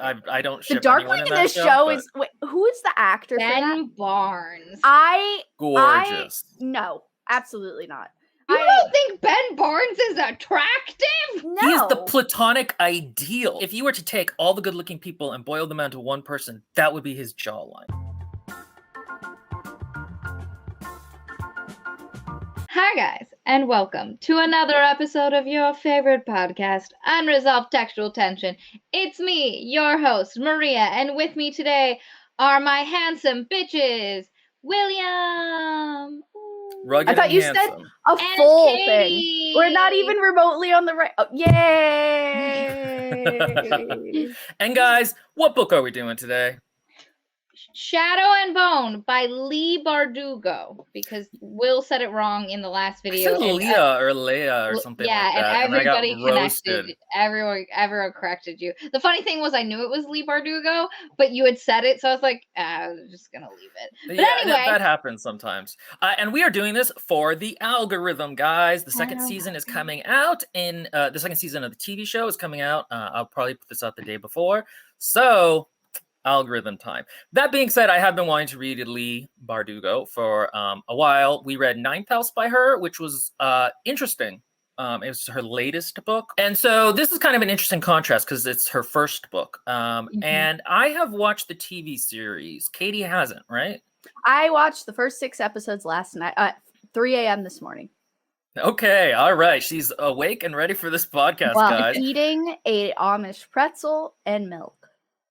I don't The ship anyone Darkling in in that this show, show but is who is the actor for that? Ben Barnes. gorgeous. No, absolutely not. You don't think Ben Barnes is attractive? No. He is the platonic ideal. If you were to take all the good-looking people and boil them down to one person, that would be his jawline. Hi guys, and welcome to another episode of your favorite podcast, Unresolved Textual Tension. It's me, your host, Maria, and with me today are my handsome bitches, William. Rugged I thought and you handsome. said a And full Katie. thing. We're not even remotely on the right. Oh, yay! And guys, what book are we doing today? Shadow and Bone by Leigh Bardugo, because Will said it wrong in the last video. I said Leah or Leia or something like that. And everybody and I got connected. roasted. Everyone corrected you. The funny thing was I knew it was Leigh Bardugo, but you had said it, so I was like, I was just gonna leave it. But anyway, that happens sometimes. And we are doing this for the algorithm, guys. The second season is coming out in the second season of the TV show is coming out. I'll probably put this out the day before. So algorithm time. That being said, I have been wanting to read Leigh Bardugo for a while. We read Ninth House by her, which was interesting. It was her latest book. And so this is kind of an interesting contrast because it's her first book. And I have watched the TV series. Katie hasn't, right? I watched the first 6 episodes last night at 3 a.m. this morning. Okay, all right. She's awake and ready for this podcast, guys. Eating a Amish pretzel and milk.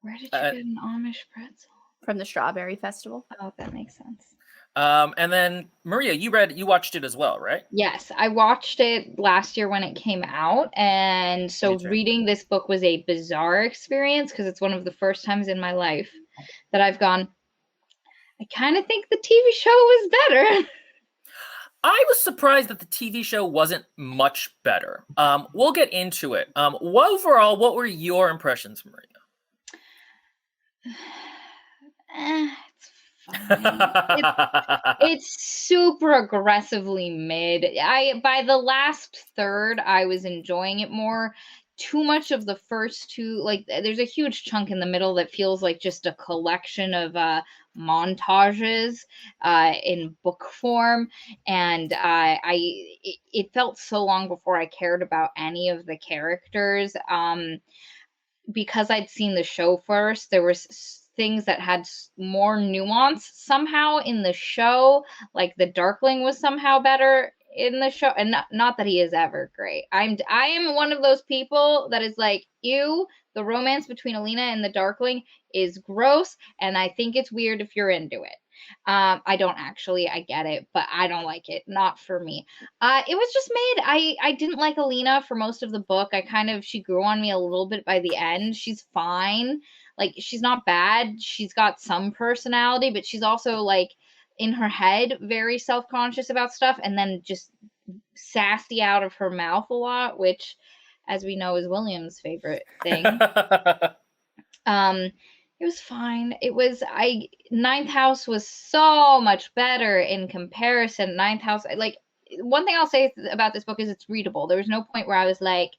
Where did you get an Amish pretzel? From the Strawberry Festival. Oh, that makes sense. And then Maria, you watched it as well, right? Yes, I watched it last year when it came out, and so reading this book was a bizarre experience because it's one of the first times in my life that I've gone, I kind of think the TV show was better. I was surprised that the TV show wasn't much better. We'll get into it. Overall, what were your impressions, Maria? It's fine. It's super aggressively mid. By the last third, I was enjoying it more. Too much of the first two, like there's a huge chunk in the middle that feels like just a collection of montages in book form, and it felt so long before I cared about any of the characters. Because I'd seen the show first, there was things that had more nuance somehow in the show. Like the Darkling was somehow better in the show, and not that he is ever great. I am one of those people that is like, ew, the romance between Alina and the Darkling is gross, and I think it's weird if you're into it. I don't actually, I get it, but I don't like it. Not for me. It was just made, I didn't like Alina for most of the book. She grew on me a little bit by the end. She's fine. Like, she's not bad. She's got some personality, but she's also like in her head, very self-conscious about stuff, and then just sassy out of her mouth a lot, which, as we know, is William's favorite thing. It was fine. Ninth House was so much better in comparison. Ninth House, like, one thing I'll say about this book is it's readable. There was no point where I was like,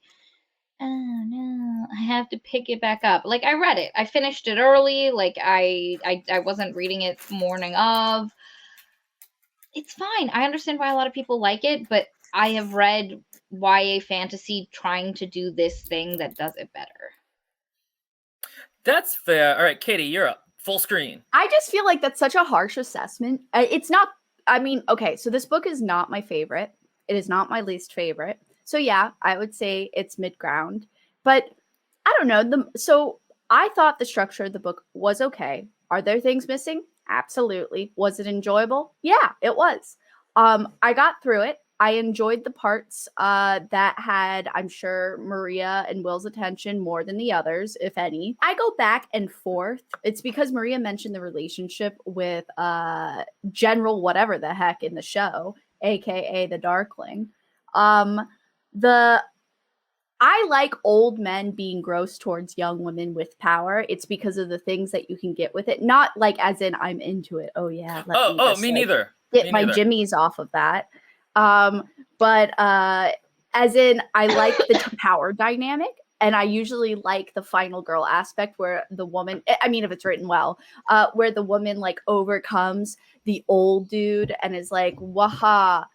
oh no, I have to pick it back up. Like, I read it. I finished it early. Like, I wasn't reading it morning of. It's fine. I understand why a lot of people like it, but I have read YA fantasy trying to do this thing that does it better. That's fair. All right, Katie, you're up. Full screen. I just feel like that's such a harsh assessment. It's not, I mean, okay, so this book is not my favorite. It is not my least favorite. So yeah, I would say it's mid-ground. But I don't know. So I thought the structure of the book was okay. Are there things missing? Absolutely. Was it enjoyable? Yeah, it was. I got through it. I enjoyed the parts that had, I'm sure, Maria and Will's attention more than the others, if any. I go back and forth. It's because Maria mentioned the relationship with General whatever the heck in the show, aka the Darkling. I like old men being gross towards young women with power. It's because of the things that you can get with it. Not like as in I'm into it. Oh yeah. Me neither. Get my jimmies off of that. But as in I like the power dynamic. and I usually like the final girl aspect where the woman, I mean, if it's written well, where the woman like overcomes the old dude and is like, waha,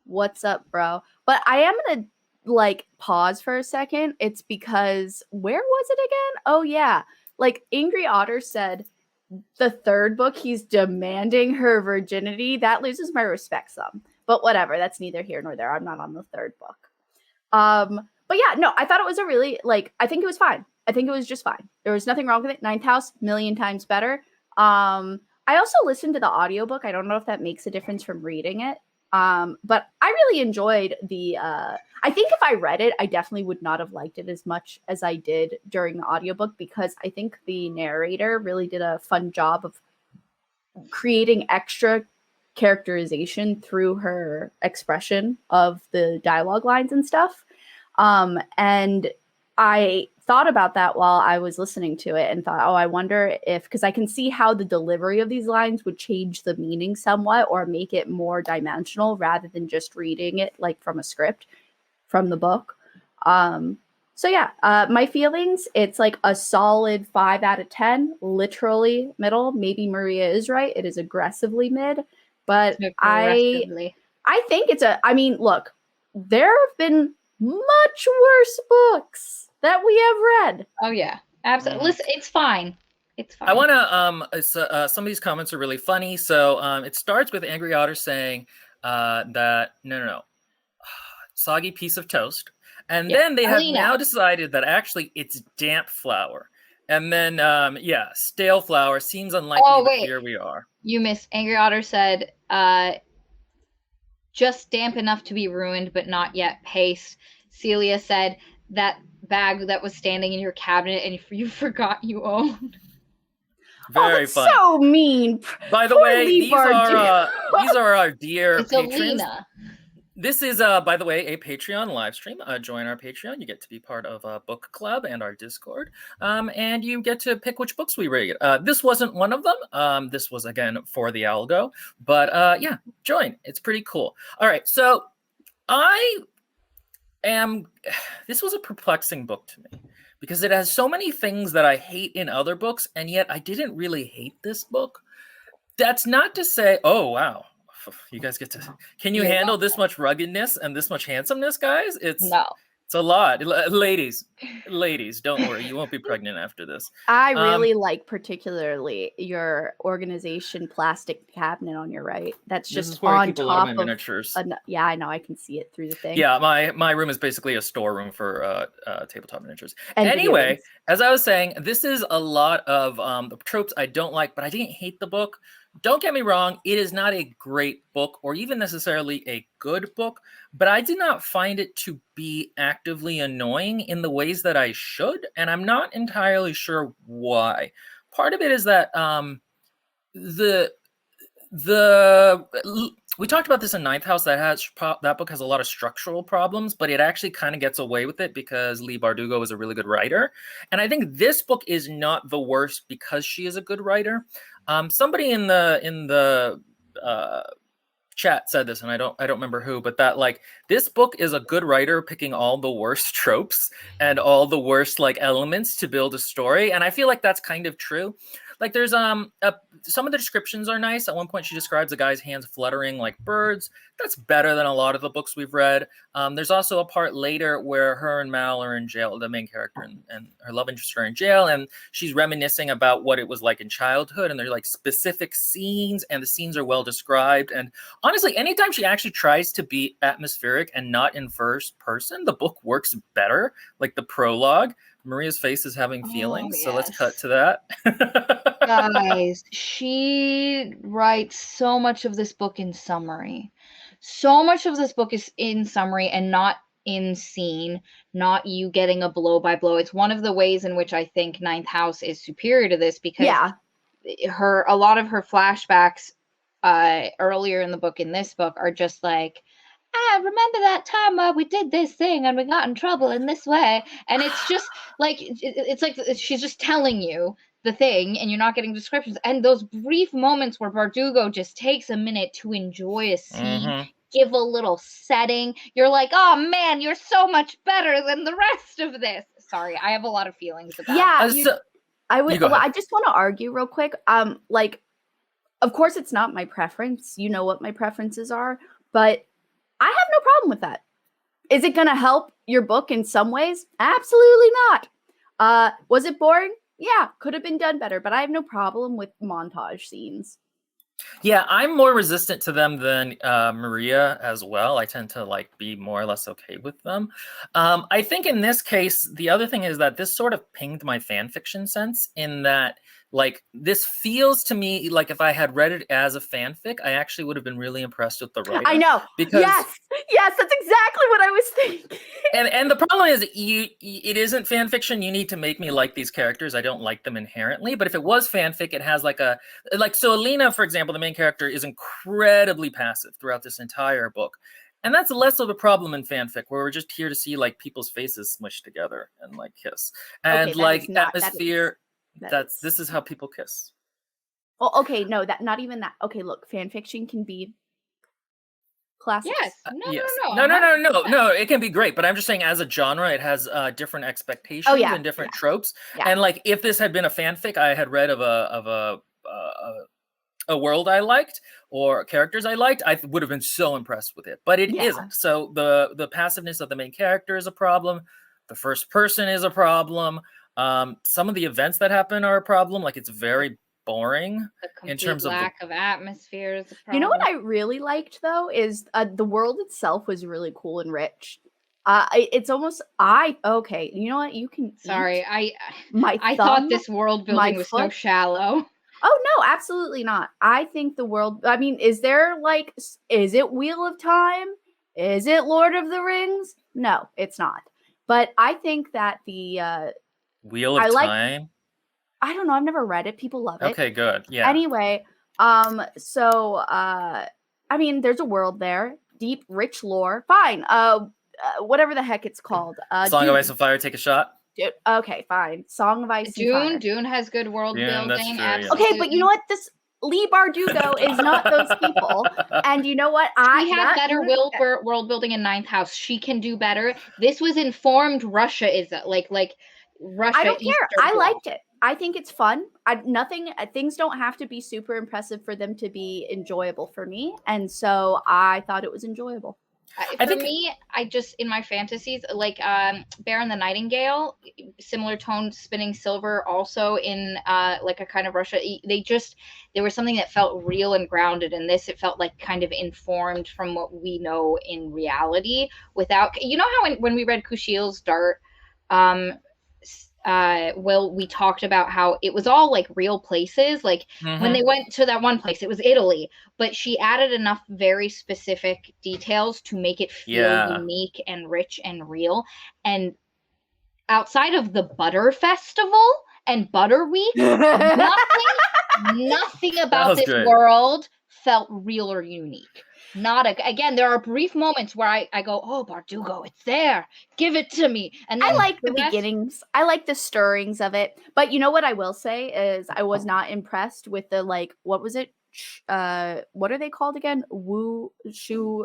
what's up, bro? But I am going to like pause for a second. It's because where was it again? Oh, yeah. Like Angry Otter said, the third book, he's demanding her virginity. That loses my respect some. But whatever, that's neither here nor there. I'm not on the third book. But yeah, no, I thought it was a really, like, I think it was fine. I think it was just fine. There was nothing wrong with it. Ninth House, million times better. I also listened to the audiobook. I don't know if that makes a difference from reading it. But I really enjoyed the, I think if I read it, I definitely would not have liked it as much as I did during the audiobook, because I think the narrator really did a fun job of creating extra characterization through her expression of the dialogue lines and stuff. And I thought about that while I was listening to it and thought, oh, I wonder if, because I can see how the delivery of these lines would change the meaning somewhat or make it more dimensional rather than just reading it like from a script from the book. So yeah, my feelings, it's like a solid 5 out of 10, literally middle. Maybe Maria is right. It is aggressively mid, but I think it's I mean, look, there have been much worse books that we have read. Oh yeah, absolutely. Listen, it's fine. It's fine. I want to. Some of these comments are really funny. So it starts with Angry Otter saying that no, soggy piece of toast, and then they have now decided that actually it's damp flour, and then stale flour seems unlikely. Oh but wait, here we are. You missed. Angry Otter said, just damp enough to be ruined, but not yet paste. Celia said, that bag that was standing in your cabinet and you forgot you owned. Very funny. So mean. By the way, these are our dear it's patrons. Alina. This is, by the way, a Patreon live stream. Join our Patreon. You get to be part of a book club and our Discord. And you get to pick which books we read. This wasn't one of them. This was, again, for the algo. But yeah, join. It's pretty cool. All right. So this was a perplexing book to me because it has so many things that I hate in other books. And yet I didn't really hate this book. That's not to say, oh, wow. You guys get to, can you handle this much ruggedness and this much handsomeness, guys? It's a lot. Ladies, don't worry. You won't be pregnant after this. I really like particularly your organization plastic cabinet on your right. That's just on top of miniatures. Yeah, I know. I can see it through the thing. Yeah, my room is basically a storeroom for tabletop miniatures. And anyway, as I was saying, this is a lot of the tropes I don't like, but I didn't hate the book. Don't get me wrong, it is not a great book or even necessarily a good book, but I did not find it to be actively annoying in the ways that I should, and I'm not entirely sure why. Part of it is that we talked about this in Ninth House, that book has a lot of structural problems, but it actually kind of gets away with it because Leigh Bardugo is a really good writer. And I think this book is not the worst because she is a good writer. Somebody in the chat said this, and I don't remember who, but that like this book is a good writer picking all the worst tropes and all the worst like elements to build a story. And I feel like that's kind of true. Like there's some of the descriptions are nice. At one point she describes a guy's hands fluttering like birds. That's better than a lot of the books we've read. There's also a part later where her and Mal are in jail, the main character and her love interest are in jail, and she's reminiscing about what it was like in childhood, and there's like specific scenes, and the scenes are well described. And honestly, anytime she actually tries to be atmospheric and not in first person, the book works better. Like the prologue, Maria's face is having feelings, so let's cut to that. Guys, she writes so much of this book in summary. So much of this book is in summary and not in scene, not you getting a blow by blow. It's one of the ways in which I think Ninth House is superior to this because a lot of her flashbacks earlier in the book, in this book, are just like, remember that time where we did this thing and we got in trouble in this way? And it's just like, it's like she's just telling you the thing and you're not getting descriptions. And those brief moments where Bardugo just takes a minute to enjoy a scene, give a little setting, you're like, oh man, you're so much better than the rest of this. Sorry, I have a lot of feelings about. Yeah, I would. go Well, ahead. I just want to argue real quick. Like, of course, it's not my preference. You know what my preferences are, but I have no problem with that. Is it going to help your book in some ways? Absolutely not. Was it boring? Yeah, could have been done better, but I have no problem with montage scenes. Yeah, I'm more resistant to them than Maria as well. I tend to like be more or less okay with them. I think in this case, the other thing is that this sort of pinged my fan fiction sense in that like this feels to me like if I had read it as a fanfic, I actually would have been really impressed with the writer. I know. Because yes, that's exactly what I was thinking. and the problem is it isn't fan fiction. You need to make me like these characters. I don't like them inherently. But if it was fanfic, it has so Alina, for example, the main character is incredibly passive throughout this entire book. And that's less of a problem in fanfic, where we're just here to see like people's faces smushed together and like kiss. And like atmosphere, this is how people kiss. Well, okay, no, that not even that. Okay, look, fan fiction can be classic. Yes. No. It can be great, but I'm just saying, as a genre, it has different expectations and different tropes. Yeah. And like, if this had been a fanfic I had read of a world I liked or characters I liked, I would have been so impressed with it. But it isn't. So the passiveness of the main character is a problem. The first person is a problem. Some of the events that happen are a problem. Like, it's very boring in terms of lack of atmosphere is a problem. You know what I really liked though is the world itself was really cool and rich. It's almost okay. You know what? You can. Sorry, I thought this world building was so shallow. Oh no, absolutely not. I think the world. I mean, is it Wheel of Time? Is it Lord of the Rings? No, it's not. But I think that the Wheel of Time. I don't know. I've never read it. People love it. Okay, good. Yeah. Anyway, I mean, there's a world there, deep, rich lore. Fine. Whatever the heck it's called. Song of Ice and Fire. Take a shot. Okay, fine. Song of Ice and Fire. Dune has good world building. That's true, absolutely. Okay, but you know what? This Leigh Bardugo is not those people. And you know what? She had better world building in Ninth House. She can do better. This was informed Russia is like Russia. I don't care. I liked it. I think it's fun. Things don't have to be super impressive for them to be enjoyable for me. And so I thought it was enjoyable. For me, I just, in my fantasies, like Bear and the Nightingale, similar tone, Spinning Silver, also in like a kind of Russia. There was something that felt real and grounded. In this, it felt like kind of informed from what we know in reality without, you know how when we read Kushil's Dart, we talked about how it was all like real places, like when they went to that one place, it was Italy, but she added enough very specific details to make it feel unique and rich and real. And outside of the Butter Festival and Butter Week, nothing about this world felt real or unique. Again, there are brief moments where I go, oh, Bardugo, it's there. Give it to me. And then I like the beginnings. I like the stirrings of it. But you know what I will say is I was not impressed with the, like, what was it? What are they called again? Shuhan.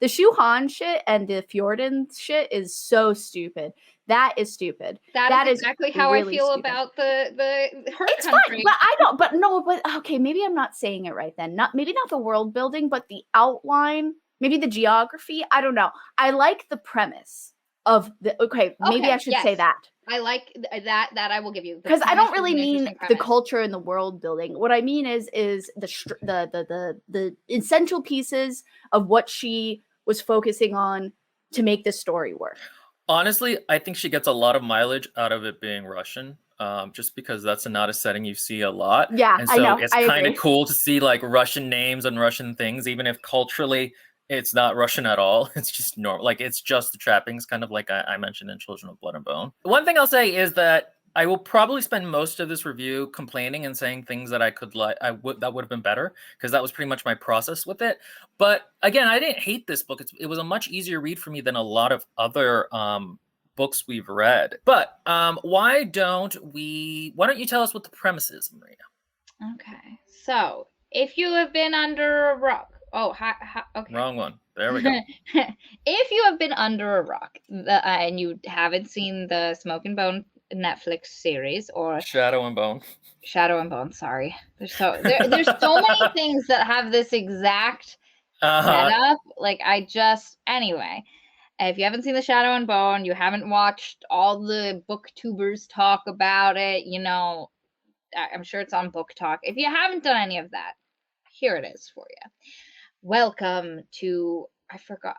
The Shuhan shit and the Fjorden shit is so stupid. That is stupid. That is exactly how I feel about her it's country. Fine, but okay, maybe I'm not saying it right then. Maybe not the world building, but the outline, maybe the geography. I don't know. I like the premise of maybe I should say that. I like that I will give you. Because I don't really mean the culture and the world building. What I mean is the essential pieces of what she was focusing on to make this story work. Honestly, I think she gets a lot of mileage out of it being Russian, just because that's not a setting you see a lot. Yeah, and so I know. It's kind of cool to see like Russian names and Russian things, even if culturally it's not Russian at all. It's just normal. Like, it's just the trappings, kind of like I mentioned in Children of Blood and Bone. One thing I'll say is that I will probably spend most of this review complaining and saying things that that would have been better, because that was pretty much my process with it. But again, I didn't hate this book. It was a much easier read for me than a lot of other books we've read. But why don't you tell us what the premise is, Maria? Okay, so if you have been under a rock. Oh, okay. Wrong one. There we go. If you have been under a rock and you haven't seen the Smoke and Bone Netflix series or Shadow and Bone. Shadow and Bone, sorry. There's so many things that have this exact setup. Like anyway, if you haven't seen the Shadow and Bone, you haven't watched all the booktubers talk about it, I'm sure it's on Book Talk. If you haven't done any of that, here it is for you. Welcome to, I forgot,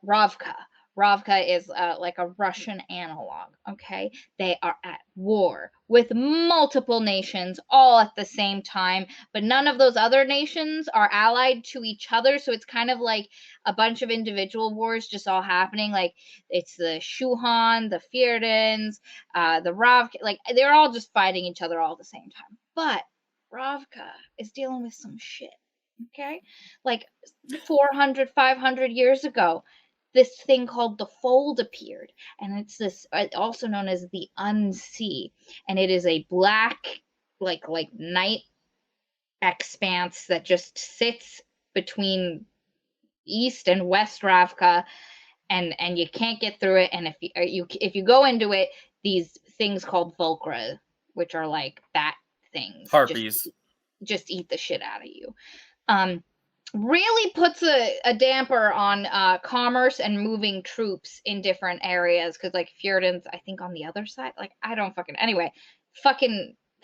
Ravka. Ravka is like a Russian analog, okay? They are at war with multiple nations all at the same time, but none of those other nations are allied to each other, so it's kind of like a bunch of individual wars just all happening. Like, it's the Shuhan, the Fierdins, the Ravka, like, they're all just fighting each other all at the same time. But Ravka is dealing with some shit, okay? Like, 400, 500 years ago, this thing called the Fold appeared, and it's this also known as the Unsea, and it is a black like night expanse that just sits between East and West Ravka, and you can't get through it. And if you go into it, these things called Volcra, which are like bat things, Harpies, just eat the shit out of you. Really puts a damper on commerce and moving troops in different areas, because like Fjordans, I think, on the other side, like, I don't fucking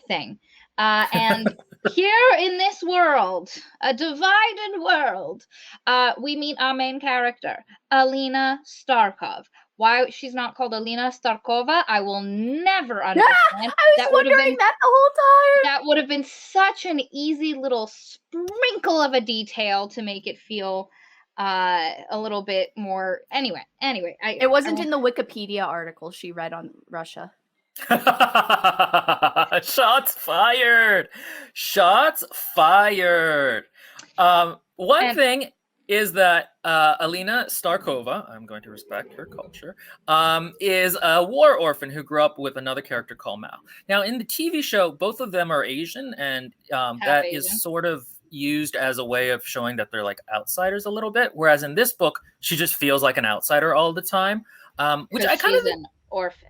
thing. And here in this world, a divided world, we meet our main character, Alina Starkov. Why she's not called Alina Starkova, I will never understand. I was wondering that the whole time. That would have been such an easy little sprinkle of a detail to make it feel a little bit more. Anyway, it wasn't in the Wikipedia article she read on Russia. Shots fired. One thing is that Alina Starkova, I'm going to respect her culture, is a war orphan who grew up with another character called Mal. Now, in the TV show, both of them are Asian, and that Asian. is sort of used as a way of showing that they're like outsiders a little bit. Whereas in this book, she just feels like an outsider all the time, which I kind of... an orphan.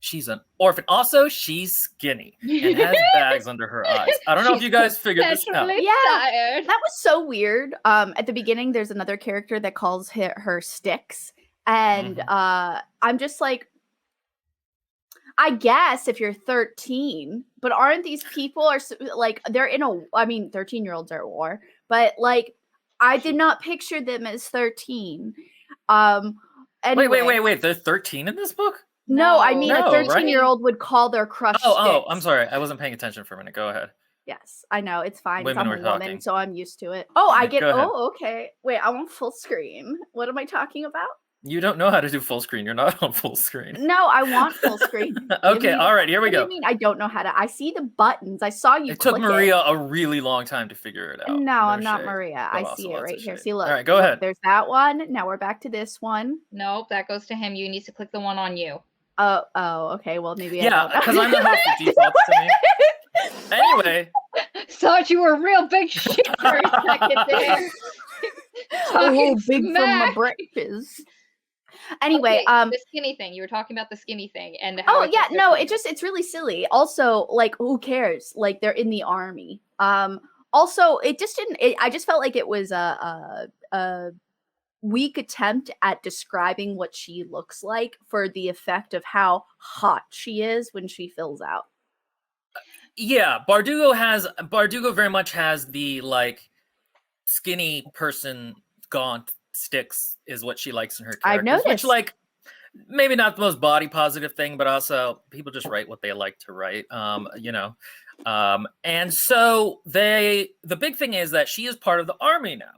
She's an orphan. Also, she's skinny and has bags under her eyes. I don't know if you guys figured this out. Yeah, that was so weird. At the beginning, there's another character that calls her Sticks. And I'm just like, I guess if you're 13, but aren't these people like, they're in 13-year-olds are at war. But like, I did not picture them as 13. Anyway. Wait. They're 13 in this book? No, I mean, a 13-year-old would call their crush Sticks. I'm sorry. I wasn't paying attention for a minute. Go ahead. Yes, I know. It's fine. Women I'm a were woman, talking. so I'm used to it. Oh, I get... Go ahead. Oh, okay. Wait, I want full screen. What am I talking about? You don't know how to do full screen. You're not on full screen. No, I want full screen. Okay, all right. Here we go. What do you mean I don't know how to... I see the buttons. I saw you It took click Maria a really long time to figure it out. No, I'm not Maria. I see it right here. See, look. All right, go ahead. There's that one. Now we're back to this one. Nope, that goes to him. You need to click the one on you. Oh, okay. Well, maybe yeah, because I'm the host. It defaults to me. Anyway. Thought you were a real big shit for a second there. Oh, big from my breakfast. Anyway, the skinny thing. You were talking about the skinny thing and how it's really silly. Also, like, who cares? Like, they're in the army. Also, it just didn't. I just felt like it was a weak attempt at describing what she looks like for the effect of how hot she is when she fills out. Yeah, Bardugo very much has the like skinny person gaunt Sticks is what she likes in her characters. I've noticed. Which, like, maybe not the most body positive thing, but also people just write what they like to write. And so the big thing is that she is part of the army now.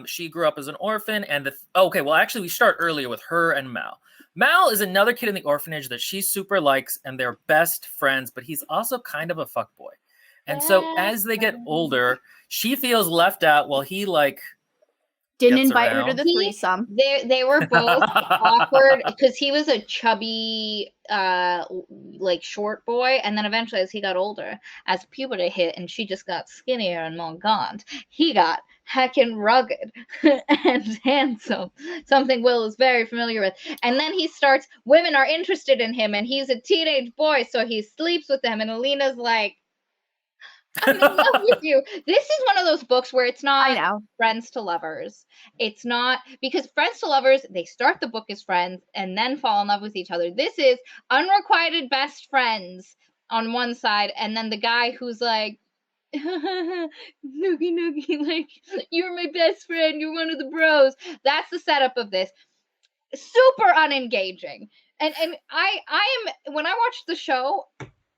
She grew up as an orphan, and we start earlier with her and Mal. Mal is another kid in the orphanage that she super likes, and they're best friends, but he's also kind of a fuckboy. And so as they get older, she feels left out while he like Didn't gets invite her to around. the threesome. They were both awkward because he was a chubby, like short boy, and then eventually, as he got older, as puberty hit, and she just got skinnier and more gaunt, he got heckin' rugged and handsome. Something Will is very familiar with. And then he starts. Women are interested in him, and he's a teenage boy, so he sleeps with them. And Alina's like, I'm in love with you. This is one of those books where it's I not know. friends to lovers. It's not, because friends to lovers, they start the book as friends and then fall in love with each other. This is unrequited best friends on one side, and then the guy who's like, noogie noogie, like, you're my best friend, you're one of the bros. That's the setup of this. Super unengaging. And I am, when I watched the show,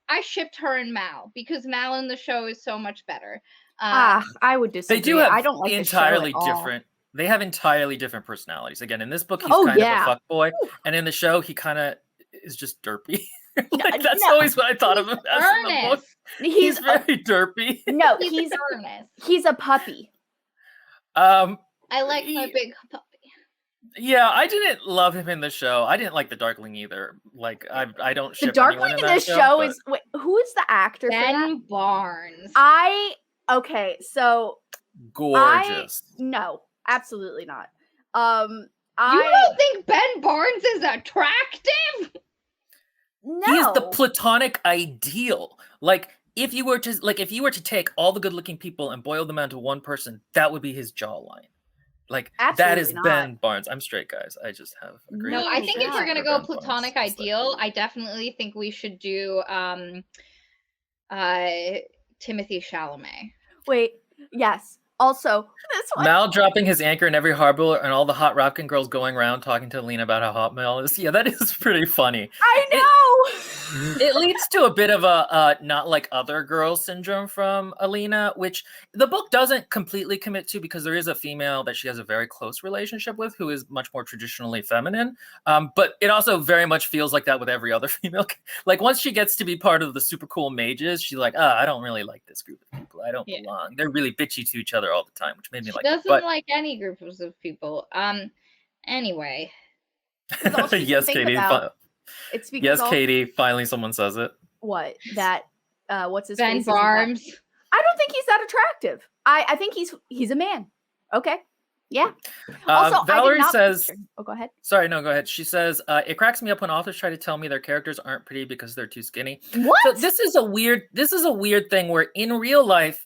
I shipped her and Mal because Mal in the show is so much better. I would disagree. They do have I don't like entirely the show at all. different. They have entirely different personalities. Again, in this book, he's Oh, kind yeah. of a fuckboy, and in the show, he kind of is just derpy. Like, that's no. always what I thought of him as in the book. He's very derpy. No, He's earnest. he's a puppy. I like my big puppy. Yeah, I didn't love him in the show. I didn't like the Darkling either. Like, I don't The ship Darkling anyone in that this show, show but is who is the actor for that? Ben Barnes. Okay, so gorgeous. no, absolutely not. You don't think Ben Barnes is attractive? No. He is the platonic ideal. Like, if you were to take all the good-looking people and boil them down to one person, that would be his jawline. Like, that is Absolutely not. Ben Barnes. I'm straight, guys. I just have a great No, I think if God. we're gonna for go Ben Barnes. platonic It's like- ideal, I definitely think we should do Timothy Chalamet. Wait, yes. Also, this one. Mal dropping his anchor in every harbor and all the hot Rapkin girls going around talking to Alina about how hot Mal is. Yeah, that is pretty funny. I know. It leads to a bit of a not like other girls syndrome from Alina, which the book doesn't completely commit to because there is a female that she has a very close relationship with who is much more traditionally feminine. But it also very much feels like that with every other female. Like, once she gets to be part of the super cool mages, she's like, I don't really like this group of people. I don't belong. They're really bitchy to each other all the time, which made me like Doesn't it. like any groups of people. Anyway. Yes, Katie. It's because Yes, Katie. Finally, someone says it. What that? What's his Ben face? Barnes. I don't think he's that attractive. I think he's a man. Okay. Yeah. Also, Valerie says. Oh, go ahead. Sorry, no, go ahead. She says it cracks me up when authors try to tell me their characters aren't pretty because they're too skinny. What? So this is a weird thing where in real life,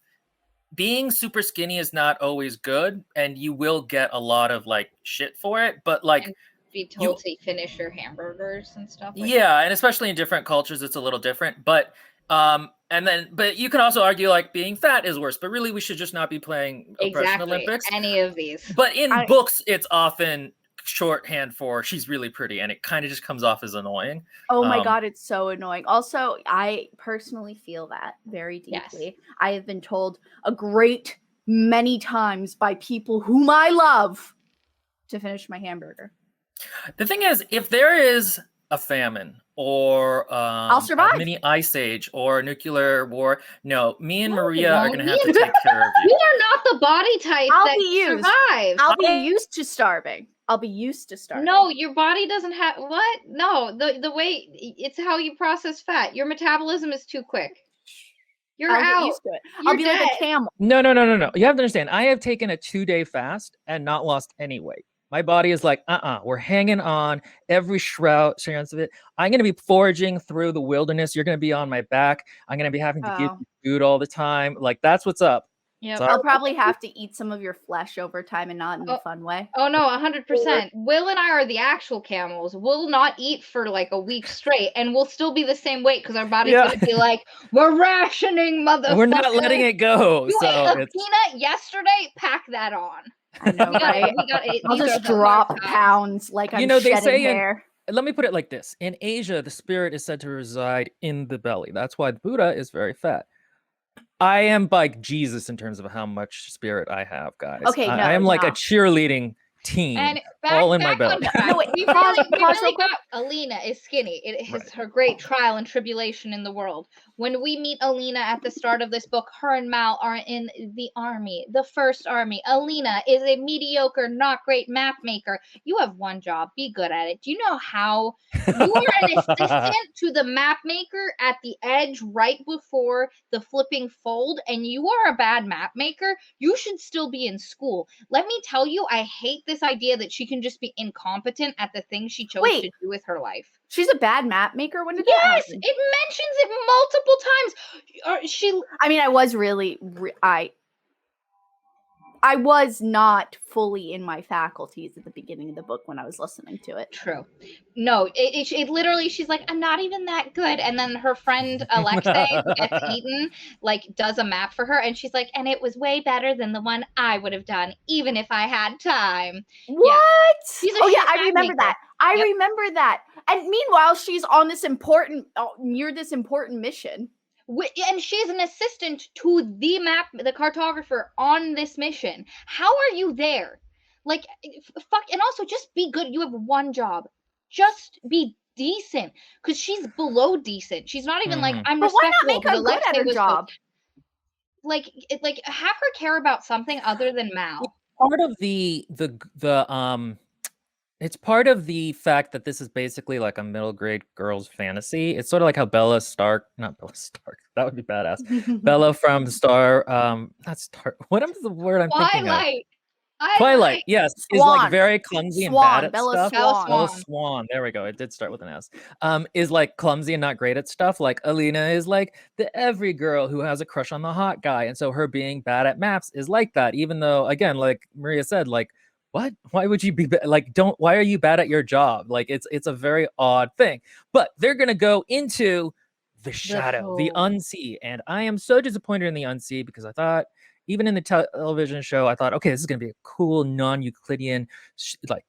being super skinny is not always good, and you will get a lot of like shit for it. But like, And be told to finish your hamburgers and stuff. And especially in different cultures, it's a little different. But but you can also argue like being fat is worse. But really, we should just not be playing Oppression Olympics. Any of these. But in books, it's often shorthand for she's really pretty, and it kind of just comes off as annoying. Oh my God, it's so annoying. Also, I personally feel that very deeply. Yes. I have been told a great many times by people whom I love to finish my hamburger. The thing is, if there is a famine or I'll survive. A mini ice age or a nuclear war, no, me and Maria are going to have to take care of you. You are not the body type survives. I'll be used to starving. No, your body doesn't have what? No, the way it's how you process fat. Your metabolism is too quick. You're out. Get used to it. I'll be like a camel. No. You have to understand. I have taken a 2-day fast and not lost any weight. My body is like, we're hanging on every ounce of it. I'm going to be foraging through the wilderness. You're going to be on my back. I'm going to be having to give you food all the time. Like, that's what's up. Yeah, I'll probably have to eat some of your flesh over time and not in a fun way. Oh, no, 100%. Will and I are the actual camels. We'll not eat for like a week straight, and we'll still be the same weight because our body's going to be like, we're rationing, motherfucker. We're not letting it go. You ate a peanut yesterday? Pack that on. I know, right? I'll just drop pounds like I'm they shedding say hair. Let me put it like this. In Asia, the spirit is said to reside in the belly. That's why the Buddha is very fat. I am like Jesus in terms of how much spirit I have, guys. Okay, I am like a cheerleading teen. And all in my belly. on track. No, wait, we pause really real quick. got Alina is skinny. It is Right. her great trial and tribulation in the world. When we meet Alina at the start of this book, her and Mal are in the army, the first army. Alina is a mediocre, not great map maker. You have one job. Be good at it. Do you know how you are an assistant to the map maker at the edge right before the flipping fold, and you are a bad map maker? You should still be in school. Let me tell you, I hate this idea that she can just be incompetent at the thing she chose to do with her life. She's a bad map maker. When did that Yes, happen? it mentions it multiple times. I mean, I was really I was not fully in my faculties at the beginning of the book when I was listening to it. True. No, it literally, she's like, I'm not even that good. And then her friend Alexei, who gets eaten, like does a map for her. And she's like, and it was way better than the one I would have done, even if I had time. What? She's a Oh yeah, shit I map remember maker. that. I Yep. remember that. And meanwhile, she's on this important, near this important mission. And she's an assistant to the cartographer on this mission. How are you there? Like, fuck. And also, just be good. You have one job. Just be decent. Because she's below decent. She's not even like, I'm But why respectable. not make her good at her job? Like, have her care about something other than Mal. Part of it's part of the fact that this is basically like a middle grade girl's fantasy. It's sort of like how not Bella Stark, that would be badass. Bella from not Star. What is the word I'm thinking of? Twilight, yes, is like very clumsy and bad at Bella stuff. Swan. Bella Swan, there we go. It did start with an S. Is like clumsy and not great at stuff. Like Alina is like the every girl who has a crush on the hot guy, and so her being bad at maps is like that. Even though, again, like Maria said, like, what? Why would you be like? Why are you bad at your job? Like, it's a very odd thing. But they're gonna go into the shadow, the unseen, and I am so disappointed in the unseen because I thought, even in the television show, I thought, okay, this is going to be a cool non-Euclidean, like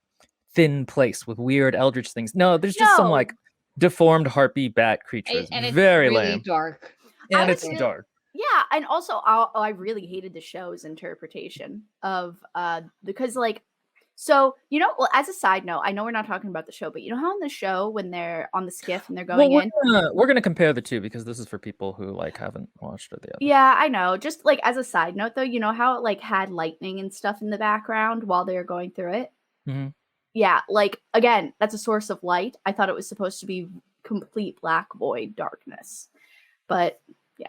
thin place with weird eldritch things. No, there's just some like deformed harpy bat creatures. And it's very really lame. dark. And it's dark. Yeah, and also I really hated the show's interpretation of because like, so well, as a side note, I know we're not talking about the show, but you know how in the show when they're on the skiff and they're going we're gonna compare the two because this is for people who like haven't watched it yet. Yeah, I know. Just like as a side note though, you know how it like had lightning and stuff in the background while they were going through it? Mm-hmm. Yeah, like again, that's a source of light. I thought it was supposed to be complete black void darkness. But yeah.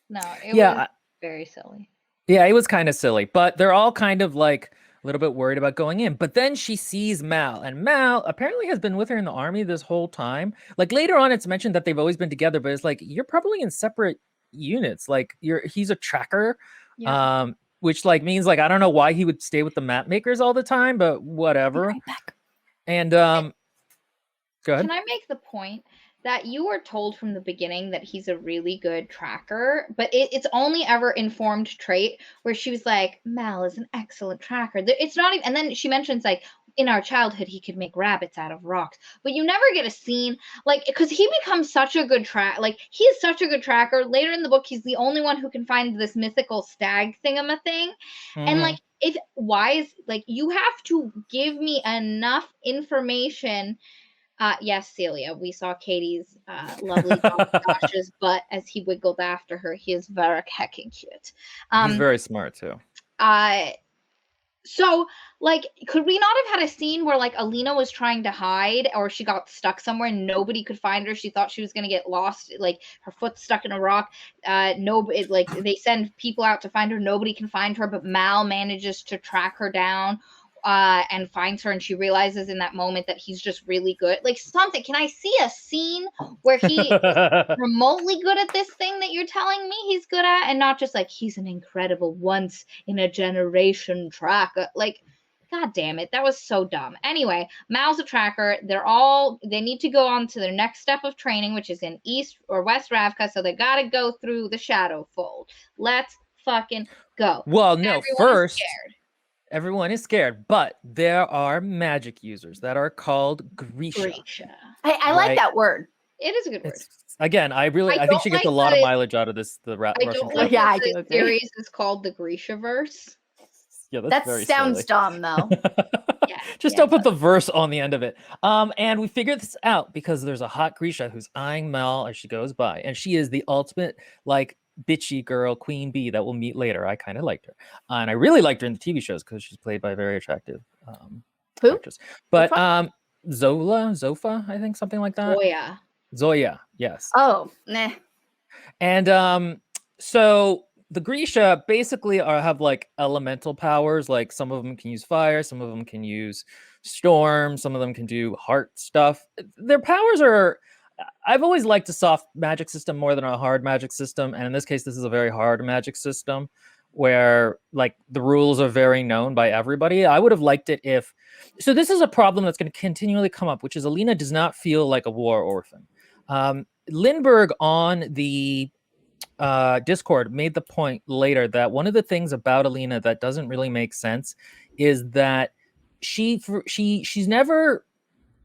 No, it was very silly. Yeah, it was kind of silly, but they're all kind of like a little bit worried about going in. But then she sees Mal, and Mal apparently has been with her in the army this whole time. Like later on, it's mentioned that they've always been together, but it's like, you're probably in separate units. Like he's a tracker, which like means like, I don't know why he would stay with the map makers all the time, but whatever. Right back. And go ahead. Can I make the point that you were told from the beginning that he's a really good tracker, but it's only ever informed trait where she was like, Mal is an excellent tracker. It's not even, and then she mentions like, in our childhood, he could make rabbits out of rocks, but you never get a scene like, because he becomes such a good he is such a good tracker. Later in the book, he's the only one who can find this mythical stag thingamathing. And like, you have to give me enough information. Yes, Celia, we saw Katie's lovely dog Josh's butt as he wiggled after her. He is very heckin' cute. He's very smart too. So, like, could we not have had a scene where, like, Alina was trying to hide or she got stuck somewhere and nobody could find her? She thought she was going to get lost, like, her foot's stuck in a rock. They send people out to find her. Nobody can find her, but Mal manages to track her down and finds her, and she realizes in that moment that he's just really good. Like, something. Can I see a scene where he is remotely good at this thing that you're telling me he's good at, and not just like he's an incredible once in a generation tracker? Like, god damn it, that was so dumb. Anyway, Mal's a tracker. They need to go on to their next step of training, which is in East or West Ravka, so they gotta go through the shadow fold. Let's fucking go. Well, no, Everyone first is scared. Everyone is scared, but there are magic users that are called Grisha. I like that word. It is a good word. Again, I think she gets a lot of mileage out of this. The Russian. I don't like I do the agree. series is called the Grisha verse. Yeah, that's That very sounds silly. dumb, though. Yeah. Just don't put the verse on the end of it. And we figured this out because there's a hot Grisha who's eyeing Mel as she goes by, and she is the ultimate like bitchy girl, queen bee that we'll meet later. I kind of liked her, and I really liked her in the TV shows because she's played by a very attractive Who? actress. But Which Zofa, I think something like that. Oh yeah. Zoya, yes. Oh, nah. And so the Grisha basically have like elemental powers. Like some of them can use fire, some of them can use storm, some of them can do heart stuff. Their powers are. I've always liked a soft magic system more than a hard magic system, and in this case, this is a very hard magic system where like the rules are very known by everybody. I would have liked it if. So this is a problem that's going to continually come up, which is Alina does not feel like a war orphan. Lindbergh on the Discord made the point later that one of the things about Alina that doesn't really make sense is that she's never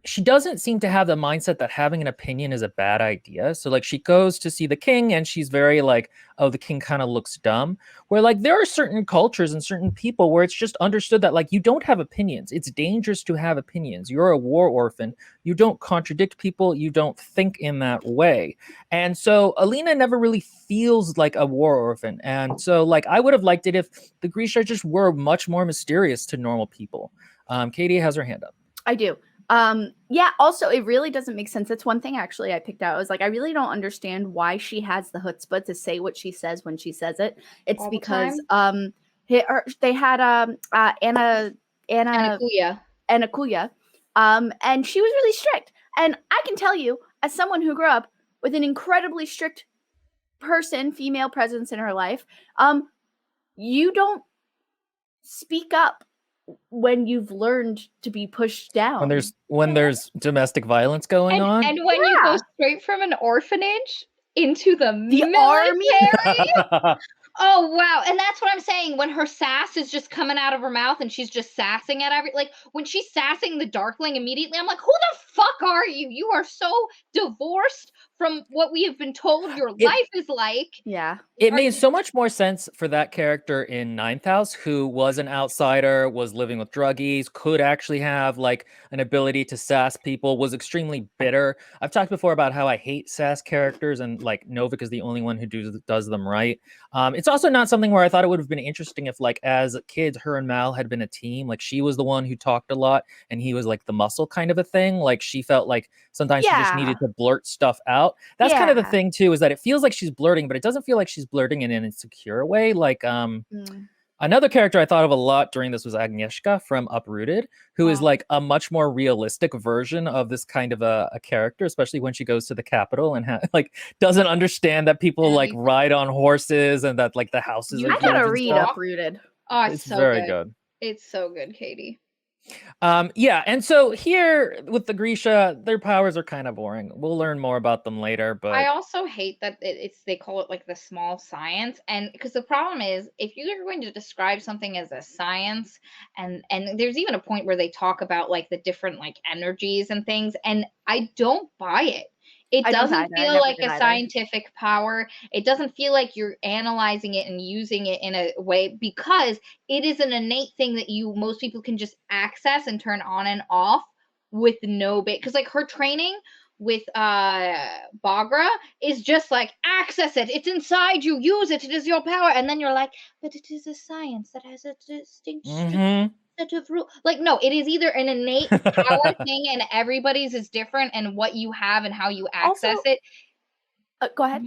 she doesn't seem to have the mindset that having an opinion is a bad idea. So like she goes to see the king and she's very like, oh, the king kind of looks dumb. Where like there are certain cultures and certain people where it's just understood that like you don't have opinions. It's dangerous to have opinions. You're a war orphan. You don't contradict people. You don't think in that way. And so Alina never really feels like a war orphan. And so like I would have liked it if the Grisha just were much more mysterious to normal people. Katie has her hand up. I do. Yeah, also it really doesn't make sense. That's one thing actually I picked out. I was like, I really don't understand why she has the chutzpah to say what she says when she says it. It's All the because time? they had Anna Kuya. Kuya, and she was really strict. And I can tell you, as someone who grew up with an incredibly strict female presence in her life, you don't speak up when you've learned to be pushed down. When there's domestic violence going on. And when you go straight from an orphanage into the army. Oh wow. And that's what I'm saying. When her sass is just coming out of her mouth and she's just sassing at like when she's sassing the Darkling immediately, I'm like, who the fuck are you? You are so divorced from what we have been told your life is like. Yeah. It made so much more sense for that character in Ninth House, who was an outsider, was living with druggies, could actually have like an ability to sass people, was extremely bitter. I've talked before about how I hate sass characters, and like Novik is the only one who does them right. It's also not something where I thought it would have been interesting if like as kids, her and Mal had been a team. Like she was the one who talked a lot and he was like the muscle kind of a thing. Like she felt like sometimes she just needed to blurt stuff out. That's kind of the thing too, is that it feels like she's blurting, but it doesn't feel like she's blurting in an insecure way. Like another character I thought of a lot during this was Agnieszka from Uprooted, who is like a much more realistic version of this kind of a character, especially when she goes to the capital and like doesn't understand that people like ride on horses and that like the houses. I gotta read Uprooted. Oh, it's so very good. It's so good, Katie. Yeah, and so here with the Grisha, their powers are kind of boring. We'll learn more about them later, but I also hate that they call it like the small science, and because the problem is if you're going to describe something as a science, and there's even a point where they talk about like the different like energies and things, and I don't buy it. It doesn't feel like a scientific power. It doesn't feel like you're analyzing it and using it in a way, because it is an innate thing that most people can just access and turn on and off with no bit. Because like her training with Bagra is just like access it. It's inside you. Use it. It is your power. And then you're like, but it is a science that has a distinct set of rules. Like, no, it is either an innate power thing and everybody's is different, and what you have and how you access it. Go ahead.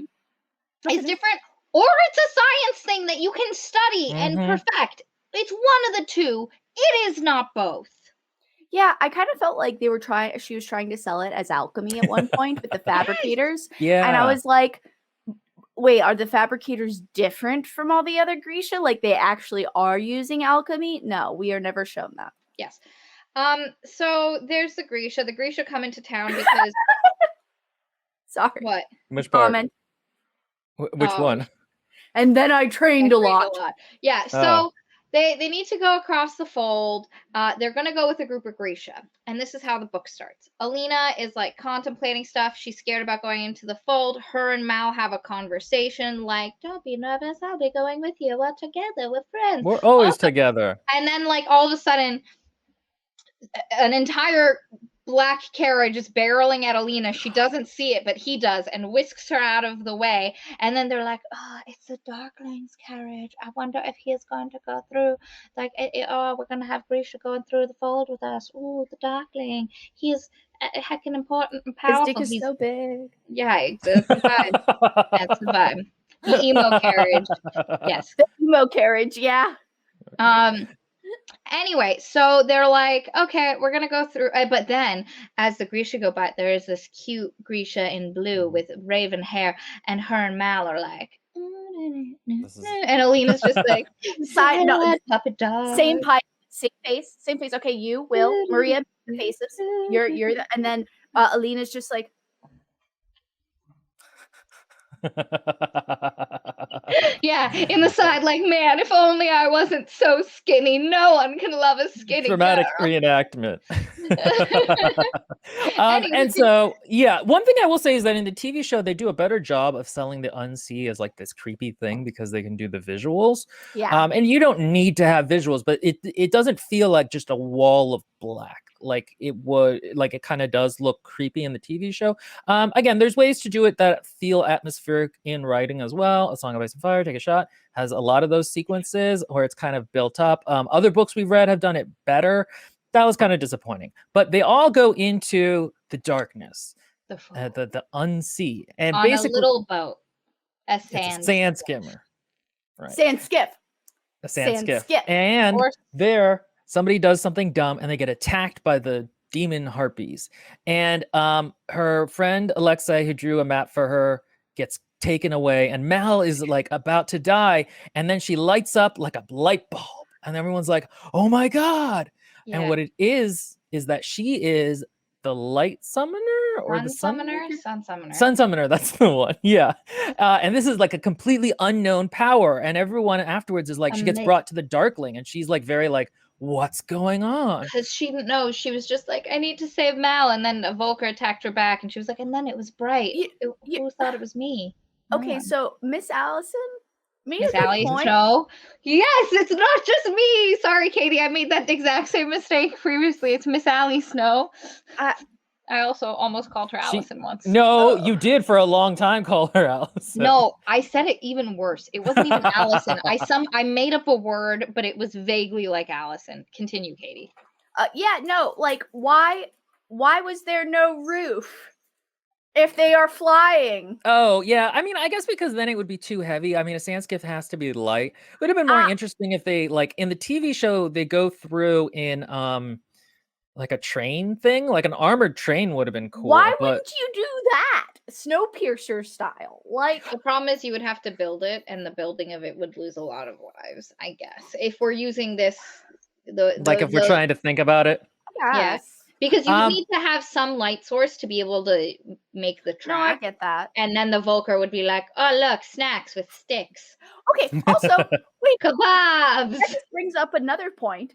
It's different, or it's a science thing that you can study and perfect. It's one of the two. It is not both. Yeah, I kind of felt like she was trying to sell it as alchemy at one point with the fabricators. Yeah. And I was like, wait, are the fabricators different from all the other Grisha? Like they actually are using alchemy? No, we are never shown that. Yes. So there's the Grisha. The Grisha come into town because sorry. What? Which part? Comment. Which one? And then I trained a lot. Yeah. So they need to go across the fold. They're gonna go with a group of Grisha, and this is how the book starts. Alina is like contemplating stuff. She's scared about going into the fold. Her and Mal have a conversation like, "Don't be nervous. I'll be going with you. We're together. We're friends. We're always together." And then, like, all of a sudden, an entire black carriage is barreling at Alina. She doesn't see it, but he does, and whisks her out of the way. And then they're like, "Oh, it's the Darkling's carriage. I wonder if he is going to go through. Like, oh, we're going to have Grisha going through the fold with us. Ooh, the Darkling. He is heckin' important and His powerful. dick is so big. Yeah, that's the vibe. That's the vibe. The emo carriage. Yes. The emo carriage, yeah. Anyway, so they're like, okay, we're gonna go through. But then, as the Grisha go by, there is this cute Grisha in blue with raven hair, and her and Mal are like, and Alina's just like, Side, no, puppet dog. same face, same face. Okay, you, Will, Maria, faces. You're the, and then Alina's just like, yeah, in the side, like, man, if only I wasn't so skinny. No one can love a skinny Dramatic girl. reenactment. Anyway. And so, yeah, one thing I will say is that in the TV show, they do a better job of selling the unsee as like this creepy thing because they can do the visuals. yeah. And you don't need to have visuals, but it doesn't feel like just a wall of black. Like it would, like it kind of does look creepy in the TV show. Again, there's ways to do it that feel atmospheric in writing as well. A Song of Ice and Fire, Take a Shot, has a lot of those sequences where it's kind of built up. Other books we've read have done it better. That was kind of disappointing. But they all go into the darkness, the unsee, and on basically a little boat, a sand skimmer, right? Sand skiff. A sand skiff. skip. And Or- there, somebody does something dumb and they get attacked by the demon harpies. And her friend Alexei, who drew a map for her, gets taken away. And Mal is like about to die. And then she lights up like a light bulb. And everyone's like, oh my God. Yeah. And what it is that she is the light summoner or Sun the sun summoner, maker? sun summoner. Sun summoner, that's the one. Yeah. And this is like a completely unknown power. And everyone afterwards is like, she gets brought to the Darkling and she's like very like, what's going on? Because she didn't know. She was just like, I need to save Mal. And then a Volker attacked her back and she was like, and then it was bright. Who thought it was me? Okay, so Miss Allison made Miss a good Allie's point. show. Yes, it's not just me. Sorry, Katie. I made that exact same mistake previously. It's Miss Allie Snow. I also almost called her Allison once. No, you did for a long time call her Allison. No, I said it even worse. It wasn't even Allison. I made up a word, but it was vaguely like Allison. Continue, Katie. Yeah, no, like why was there no roof if they are flying? Oh, yeah. I mean, I guess because then it would be too heavy. I mean, a sand skiff has to be light. It would have been more interesting if they, like, in the TV show, they go through in like a train thing, like an armored train would have been cool. Why wouldn't you do that? Snowpiercer style. Like, The problem is you would have to build it, and the building of it would lose a lot of lives, I guess. If we're using this, if we're trying to think about it. yes. Because you need to have some light source to be able to make the No, I track. get that. And then the Volker would be like, oh, look, snacks with sticks. Okay, also, wait, Kebabs! that just brings up another point.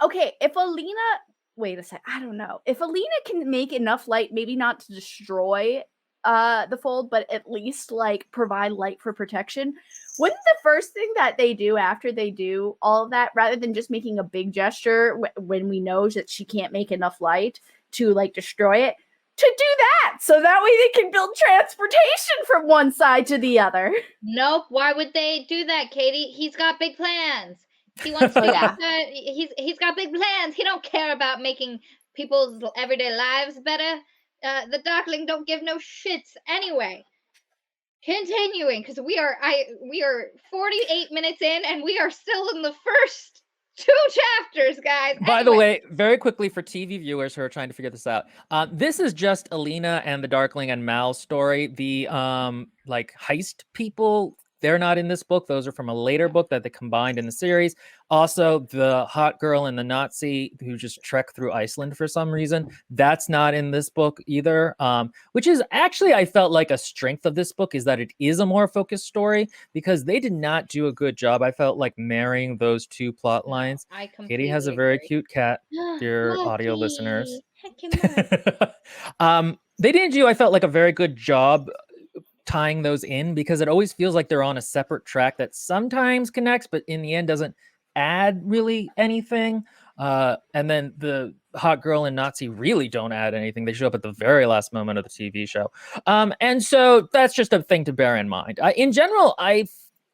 Okay, if Alina, wait a sec, I don't know. If Alina can make enough light, maybe not to destroy the fold, but at least like provide light for protection, wouldn't the first thing that they do after they do all of that, rather than just making a big gesture when we know that she can't make enough light to like destroy it, to do that so that way they can build transportation from one side to the other? Nope. Why would they do that, Katie? He's got big plans. He wants to. Yeah. He's got big plans. He don't care about making people's everyday lives better. The Darkling don't give no shits. Anyway, continuing, because we are 48 minutes in, and we are still in the first 2 chapters, guys. By the way, very quickly for TV viewers who are trying to figure this out, this is just Alina and the Darkling and Mal's story. The like heist people they're not in this book. Those are from a later book that they combined in the series. Also, the hot girl and the Nazi who just trek through Iceland for some reason, that's not in this book either. Which is actually, I felt like a strength of this book is that it is a more focused story because they did not do a good job. I felt like marrying those two plot lines. I Katie has a completely very agree. cute cat, dear audio listeners. Heck yeah. They didn't do, I felt like, a very good job tying those in because it always feels like they're on a separate track that sometimes connects, but in the end doesn't add really anything. And then the hot girl and Nazi really don't add anything. They show up at the very last moment of the TV show. And so that's just a thing to bear in mind. In general, I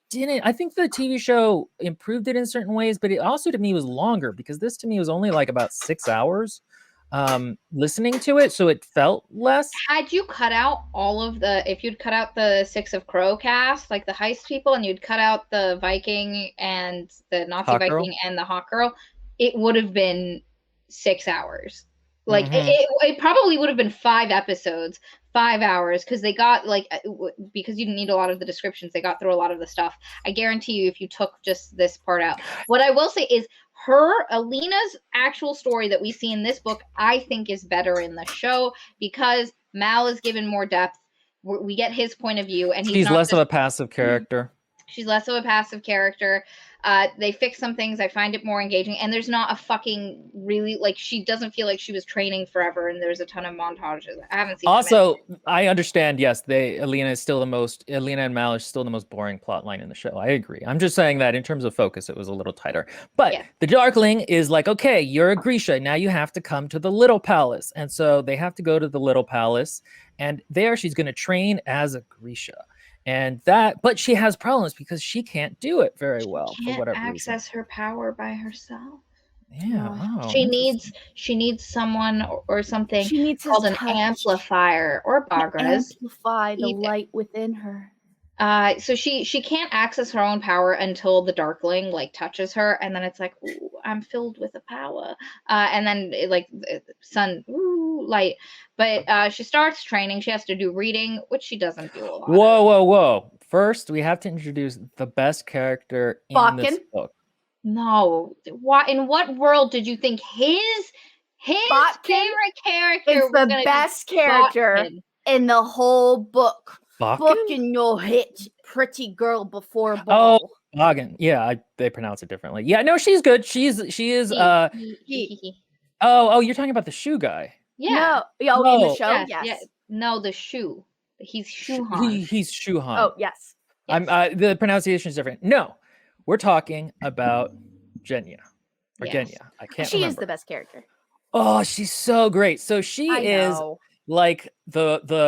think the TV show improved it in certain ways, but it also to me was longer because this to me was only like about 6 hours listening to it, so it felt less. Had you cut out if you'd cut out the Six of Crow cast, like the heist people, and you'd cut out the Viking and the Nazi Hot Viking girl? and the hot girl, it would have been 6 hours. Like it probably would have been 5 episodes, 5 hours, because they got because you didn't need a lot of the descriptions, they got through a lot of the stuff. I guarantee you, if you took just this part out, what I will say is Alina's actual story that we see in this book, I think is better in the show because Mal is given more depth. We get his point of view, and she's less of a passive character. She's less of a passive character. They fix some things. I find it more engaging. And there's not a fucking really, she doesn't feel like she was training forever. And there's a ton of montages. I haven't seen. Also, I understand, yes, Alina and Mal is still the most boring plot line in the show. I agree. I'm just saying that in terms of focus, it was a little tighter. But yeah. The Darkling is like, okay, you're a Grisha. Now you have to come to the Little Palace. And so they have to go to the Little Palace. And there she's going to train as a Grisha. But she has problems because she can't do it very well for whatever reason. She can't access her power by herself. Yeah. She needs someone or something. She needs called an amplifier or bagras. Amplify the light within her. So she can't access her own power until the Darkling touches her, and then it's like, ooh, I'm filled with a power. And then sun, ooh, light. But she starts training. She has to do reading, which she doesn't do a lot. Whoa! First, we have to introduce the best character in this book. No, in what world did you think his favorite character is the best character in the whole book? Booking your hit pretty girl before ball. Oh, Boggin. Yeah, they pronounce it differently. Yeah, no, she's good. She is. Oh, you're talking about the shoe guy. Yeah. No. In the show, yes. Yeah. No, the shoe. He's Shuhan. He's Shuhan. Oh, yes. The pronunciation is different. No, we're talking about Genya. Or Genya. I can't remember. She is the best character. Oh, she's so great. So she is like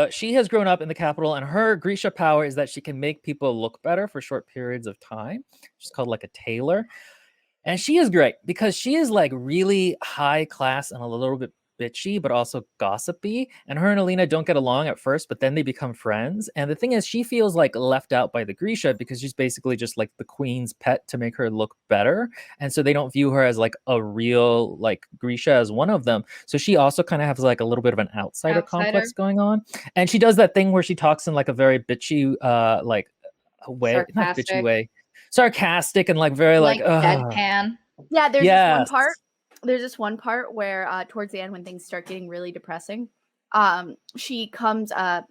she has grown up in the capital, and her Grisha power is that she can make people look better for short periods of time. She's called like a tailor. And she is great because she is really high class and a little bit bitchy, but also gossipy. And her and Alina don't get along at first, but then they become friends. And the thing is, she feels left out by the Grisha because she's basically just the queen's pet to make her look better. And so they don't view her as a real Grisha as one of them. So she also kind of has a little bit of an outsider complex going on. And she does that thing where she talks in a very bitchy way, sarcastic. not bitchy way, sarcastic and very deadpan. Yeah, there's this one part. There's this one part where towards the end when things start getting really depressing, she comes I'm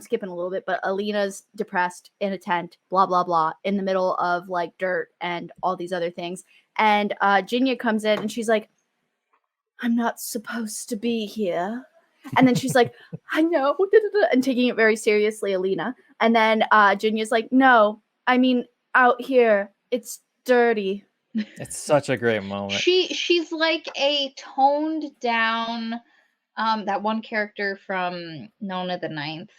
skipping a little bit, but Alina's depressed in a tent, blah blah blah, in the middle of dirt and all these other things. And Genya comes in and she's like, I'm not supposed to be here. And then she's like, I know, and taking it very seriously, Alina. And then Genya's like, no, I mean out here, it's dirty. It's such a great moment. She's like a toned down that one character from Nona the Ninth.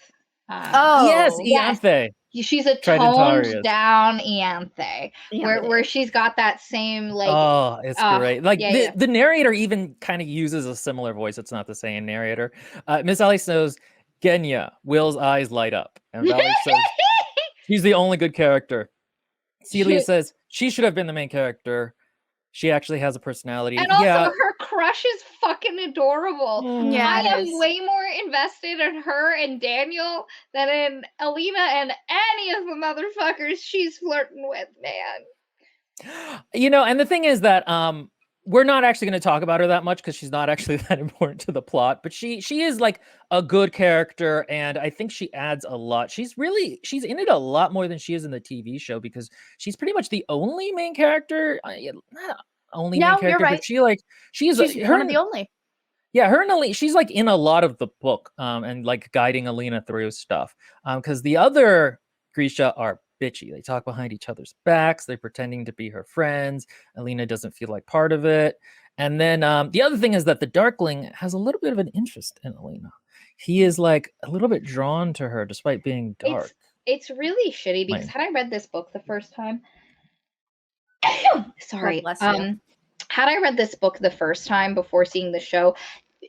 Yes, Ianthe. She's a toned down Ianthe, where she's got that same it's great. The narrator even kind of uses a similar voice. It's not the same narrator. Miss Ali says, Genya, Will's eyes light up, and Valerie says she's the only good character. Celia says she should have been the main character. She actually has a personality. And also her crush is fucking adorable. Yeah, I it am is. way more invested in her and Daniel than in Alina and any of the motherfuckers she's flirting with, man. You know, and the thing is that we're not actually going to talk about her that much because she's not actually that important to the plot, but she is like a good character, and I think she adds a lot. She's in it a lot more than she is in the TV show, because she's pretty much the only main character. Not only main No, character, you're but right. she's She's her one of the only. yeah, her and Alina, she's like in a lot of the book, and like guiding Alina through stuff. Because the other Grisha are bitchy. They talk behind each other's backs. They're pretending to be her friends. Alina doesn't feel like part of it. And then the other thing is that the Darkling has a little bit of an interest in Alina. He is like a little bit drawn to her despite being dark. It's really shitty because Lame. had I read this book the first time, sorry, God bless you. had I read this book the first time before seeing the show,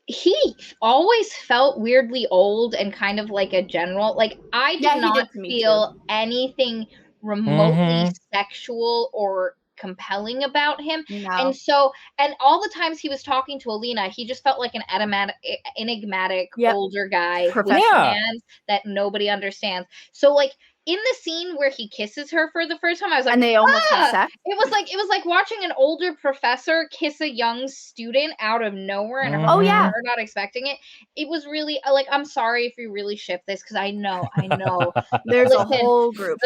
he always felt weirdly old and kind of like a general. Like, I Yeah, did he did not to me feel anything remotely sexual or compelling about him. No. And so, and all the times he was talking to Alina, he just felt like an enigmatic Yep. older guy with Professional. hands that nobody understands. So, like, in the scene where he kisses her for the first time, I was like, And they almost have sex. it was like watching an older professor kiss a young student out of nowhere, and her, Oh, yeah. her not expecting it. It was really like, I'm sorry if you really ship this, because I know There's a Listen, whole group.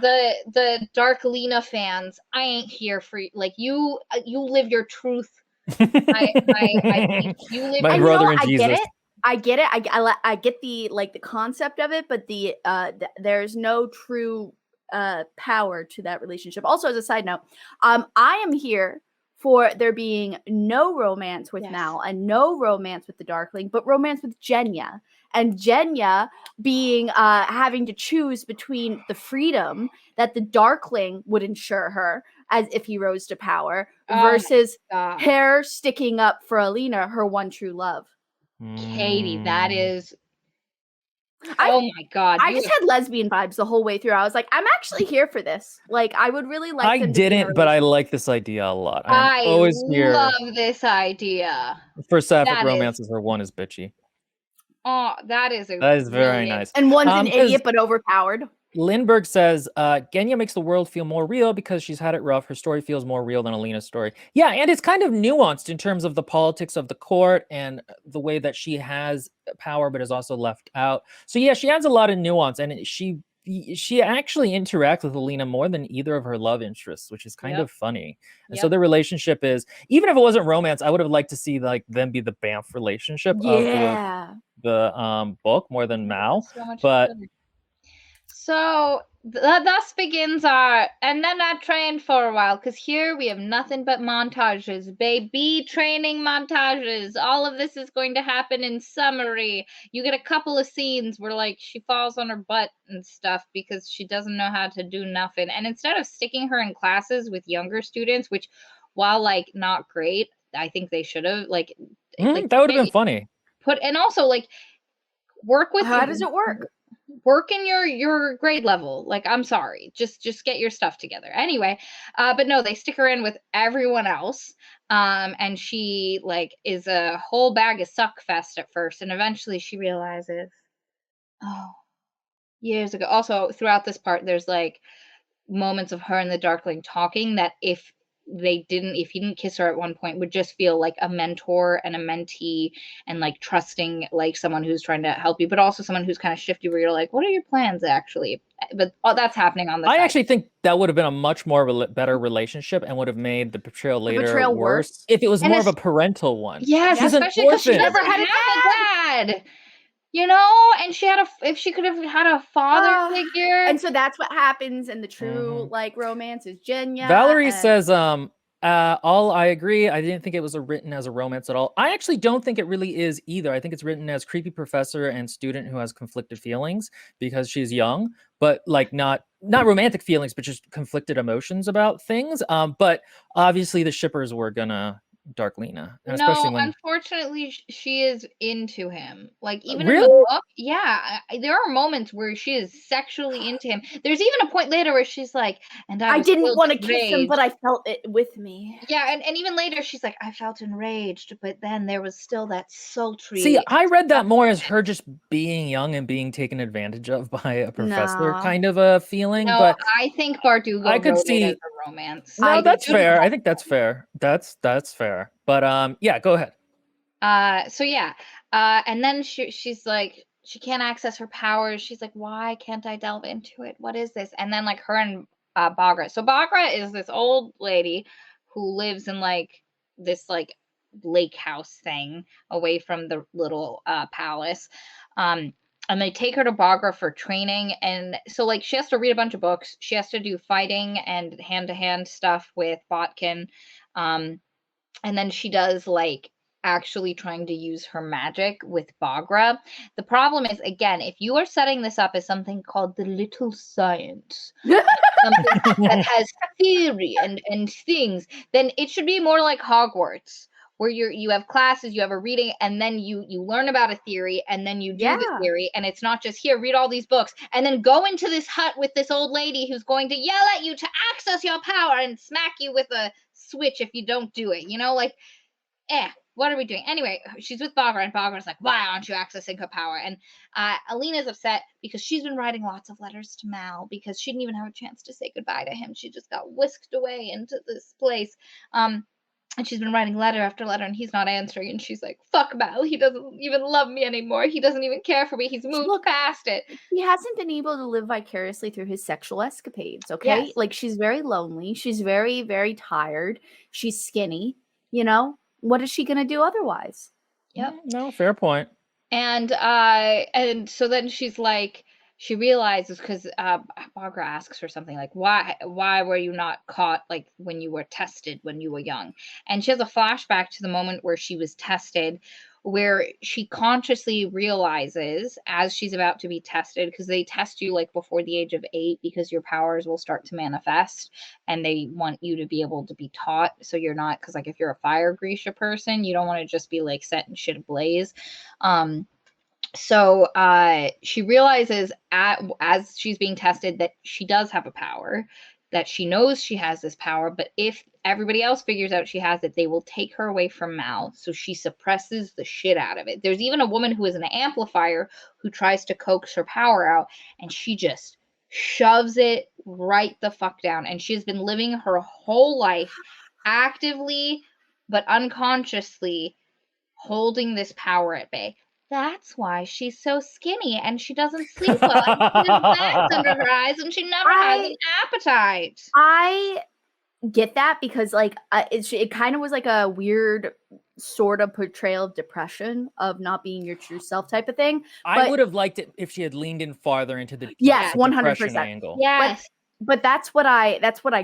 the Dark Lena fans, I ain't here for like you live your truth. You live My And brother in I Jesus. get it. I get it. I get the concept of it, but there's no true power to that relationship. Also, as a side note, I am here for there being no romance with Mal and no romance with the Darkling, but romance with Jenya. And Jenya being having to choose between the freedom that the Darkling would ensure her as if he rose to power versus her sticking up for Alina, her one true love. Katie, that is. Oh my god! I just had lesbian vibes the whole way through. I was like, I'm actually here for this. Like, I would really like. I didn't, but I like this idea a lot. I always here love this idea. for sapphic romances where one is bitchy. Oh, that is very nice. And one's an idiot but overpowered. Lindbergh says, Genya makes the world feel more real because she's had it rough. Her story feels more real than Alina's story. Yeah, and it's kind of nuanced in terms of the politics of the court and the way that she has power but is also left out. So yeah, she adds a lot of nuance, and she actually interacts with Alina more than either of her love interests, which is kind of funny. And so their relationship is, even if it wasn't romance, I would have liked to see like them be the Banff relationship of the book more than Mal. But so thus begins our, and then I trained for a while, because here we have nothing but montages, baby, training montages. All of this is going to happen in summary. You get a couple of scenes where like she falls on her butt and stuff because she doesn't know how to do nothing. And instead of sticking her in classes with younger students, which while like not great, I think they should have like that would have been funny. And also like work with. How does it work? Work in your grade level. Like, I'm sorry, just get your stuff together. Anyway, but no, they stick her in with everyone else, and she like is a whole bag of suck fest at first, and eventually she realizes, oh, years ago. Also, throughout this part, there's like moments of her and the Darkling talking that if he didn't kiss her at one point, would just feel like a mentor and a mentee, and like trusting like someone who's trying to help you, but also someone who's kind of shifty where you're like, what are your plans actually? But that's happening on the side. Actually think that would have been a much more better relationship and would have made the betrayal later worse if it was more of a parental one. Yes, especially because she never had a dad. You know, and if she could have had a father figure. And so that's what happens in the true like romance is Jenya. Valerie says, all I agree. I didn't think it was written as a romance at all. I actually don't think it really is either. I think it's written as creepy professor and student who has conflicted feelings because she's young, but like not romantic feelings, but just conflicted emotions about things. But obviously the shippers were gonna Darklina, and No, especially when unfortunately, she is into him. Like even in really. the book, yeah, there are moments where she is sexually into him. There's even a point later where she's like, "And I I was didn't filled want to with kiss him, rage." but I felt it with me. Yeah, and even later she's like, "I felt enraged, but then there was still that sultry." See, I read that more as her just being young and being taken advantage of by a professor Nah. kind of a feeling, No, but I think Bardugo I could wrote it as see. a romance. No, I that's do fair. I too. think that's fair. That's fair. But yeah, go ahead. So yeah. And then she's like she can't access her powers. She's like, why can't I delve into it? What is this? And then like her and Bagra. So Bagra is this old lady who lives in like this like lake house thing away from the little palace. Um and they take her to Bagra for training. And so like she has to read a bunch of books. She has to do fighting and hand-to-hand stuff with Botkin. And then she does like actually trying to use her magic with Bagra. The problem is, again, if you are setting this up as something called the little science, something that has theory and things, then it should be more like Hogwarts, where you have classes, you have a reading, and then you learn about a theory, and then you do the Yeah. theory, and it's not just here, read all these books, and then go into this hut with this old lady who's going to yell at you to access your power and smack you with a switch if you don't do it. Like, what are we doing? Anyway, she's with Bagra, and Bagra's like, why aren't you accessing her power? And Alina's upset because she's been writing lots of letters to Mal because she didn't even have a chance to say goodbye to him. She just got whisked away into this place. And she's been writing letter after letter, and he's not answering. And she's like, fuck Mal. He doesn't even love me anymore. He doesn't even care for me. He's moved past it. He hasn't been able to live vicariously through his sexual escapades, okay? Yes. Like, she's very lonely. She's very, very tired. She's skinny, What is she going to do otherwise? Yep. No, fair point. And so then she's like, she realizes because Bagra asks her something like, why were you not caught like when you were tested when you were young? And she has a flashback to the moment where she was tested, where she consciously realizes as she's about to be tested, because they test you like before the age of 8 because your powers will start to manifest, and they want you to be able to be taught, so you're not, because like if you're a fire Grisha person, you don't want to just be like setting shit ablaze. So she realizes as she's being tested that she does have a power, that she knows she has this power, but if everybody else figures out she has it, they will take her away from Mal. So she suppresses the shit out of it. There's even a woman who is an amplifier who tries to coax her power out, and she just shoves it right the fuck down. And she's been living her whole life actively but unconsciously holding this power at bay. That's why she's so skinny and she doesn't sleep well. And she has bags under her eyes and she never has an appetite. I get that because, like, it kind of was like a weird sort of portrayal of depression, of not being your true self type of thing. I would have liked it if she had leaned in farther into the Yes, depression 100%. angle. Yes. But that's what I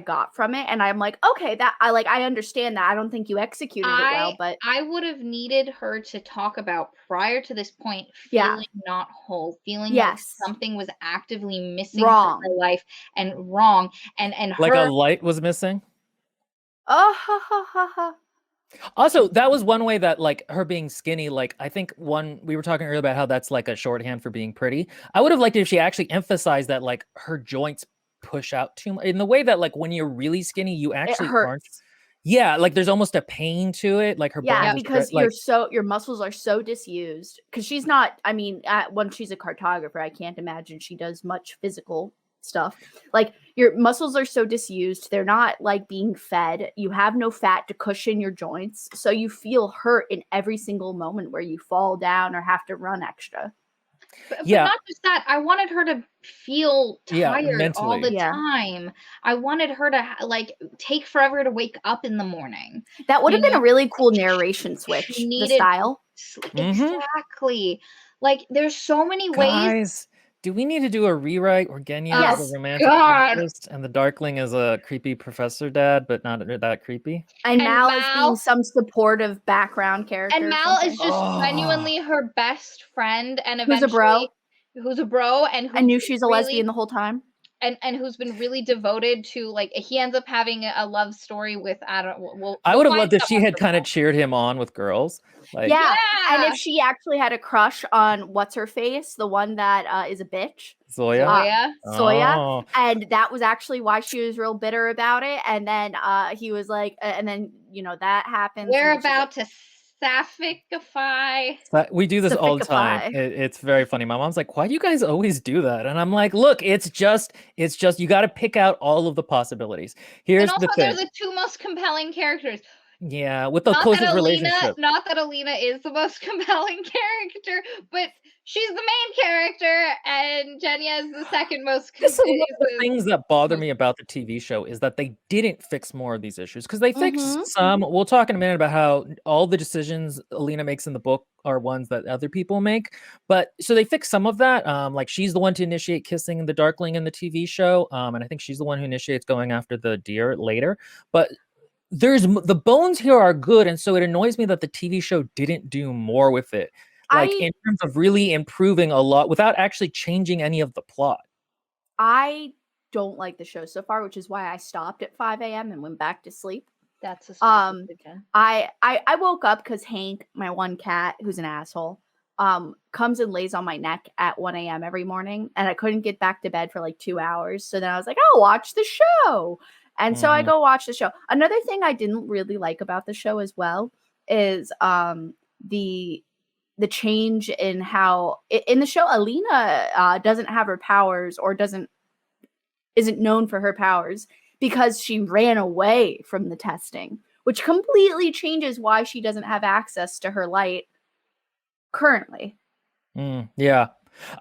got from it, and I'm like, okay, that I understand that. I don't think you executed it well, but I would have needed her to talk about prior to this point feeling not whole, feeling like something was actively missing from her life and wrong, and like her a light was missing. Oh, ha, ha, ha, ha. Also, that was one way that, like, her being skinny, like, I think we were talking earlier about how that's like a shorthand for being pretty. I would have liked it if she actually emphasized that, like, her joints push out too much in the way that, like, when you're really skinny, you actually aren't. Yeah, like there's almost a pain to it, like her bones. Because your muscles are so disused. Because she's not. I mean, when she's a cartographer, I can't imagine she does much physical stuff. Like, your muscles are so disused, they're not like being fed. You have no fat to cushion your joints, so you feel hurt in every single moment where you fall down or have to run extra. But not just that. I wanted her to feel tired all the time. I wanted her to like take forever to wake up in the morning. That would have been a really cool narration switch. The style. Exactly. Like, there's so many ways. Do we need to do a rewrite where Genya is a romantic interest and the Darkling is a creepy professor dad, but not that creepy? And Mal is being some supportive background character. And Mal is just genuinely her best friend, and eventually who's a bro. Who's a bro, and I knew she's a lesbian the whole time. and who's been really devoted to, like, he ends up having a love story with, I don't, I we'll would have find loved if she someone had for kind of Mal. cheered him on with girls. Like, Yeah. And Yeah. if she actually had a crush on what's her face, the one that is a bitch, Zoya. Soya, Oh. and that was actually why she was real bitter about it. And then he was like, and then that happens. We're and she's about to sapphiify. We do this all the time. Sapphiify. It's very funny. My mom's like, "Why do you guys always do that?" And I'm like, "Look, it's just you got to pick out all of the possibilities." And Here's also, the they're thing. the two most compelling characters. Yeah, with the closest relationship. Not that Alina is the most compelling character, but she's the main character, and Genya is the second most. This is one of the the things that bother most- me about the TV show is that they didn't fix more of these issues because they fixed Mhm. some. We'll talk in a minute about how all the decisions Alina makes in the book are ones that other people make. But so they fixed some of that. Like she's the one to initiate kissing the Darkling in the TV show, and I think she's the one who initiates going after the deer later. But the bones here are good, and so it annoys me that the TV show didn't do more with it, like in terms of really improving a lot without actually changing any of the plot. I don't like the show so far, which is why I stopped at 5 a.m. and went back to sleep. That's a stupid decision. I woke up because Hank, my one cat, who's an asshole, comes and lays on my neck at 1 a.m. every morning, and I couldn't get back to bed for like 2 hours. So then I was like, I'll watch the show. And so I go watch the show. Another thing I didn't really like about the show as well is the change in how in the show Alina doesn't have her powers or isn't known for her powers because she ran away from the testing, which completely changes why she doesn't have access to her light currently. Yeah.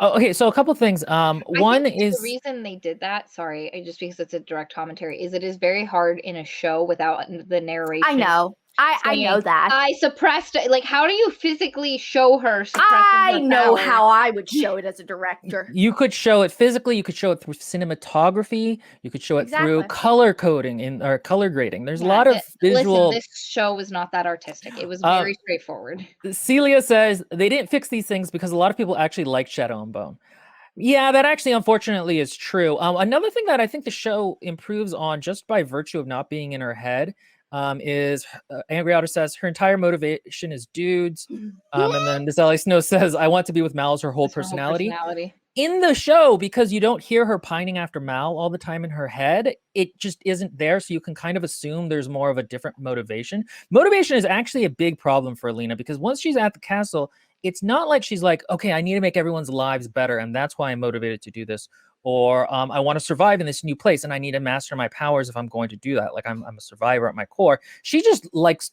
Oh, okay, so a couple things. One is the reason they did that. Sorry, just because it's a direct commentary. Is it is very hard in a show without the narration. I know. I know that. I suppressed it. Like, how do you physically show her suppressing I her know powers? how I would show it as a director. You could show it physically. You could show it through cinematography. You could show it through color coding or color grading. There's a lot of visual. Listen, this show was not that artistic. It was very straightforward. Celia says they didn't fix these things because a lot of people actually like Shadow and Bone. Yeah, that actually unfortunately is true. Another thing that I think the show improves on just by virtue of not being in her head is Angry Otter says her entire motivation is dudes. And then this Ellie Snow says, I want to be with Mal as her whole personality. In the show, because you don't hear her pining after Mal all the time in her head, it just isn't there. So you can kind of assume there's more of a different motivation. Motivation is actually a big problem for Alina because once she's at the castle, it's not like she's like, okay, I need to make everyone's lives better. And that's why I'm motivated to do this. Or I want to survive in this new place and I need to master my powers if I'm going to do that. Like I'm a survivor at my core. She just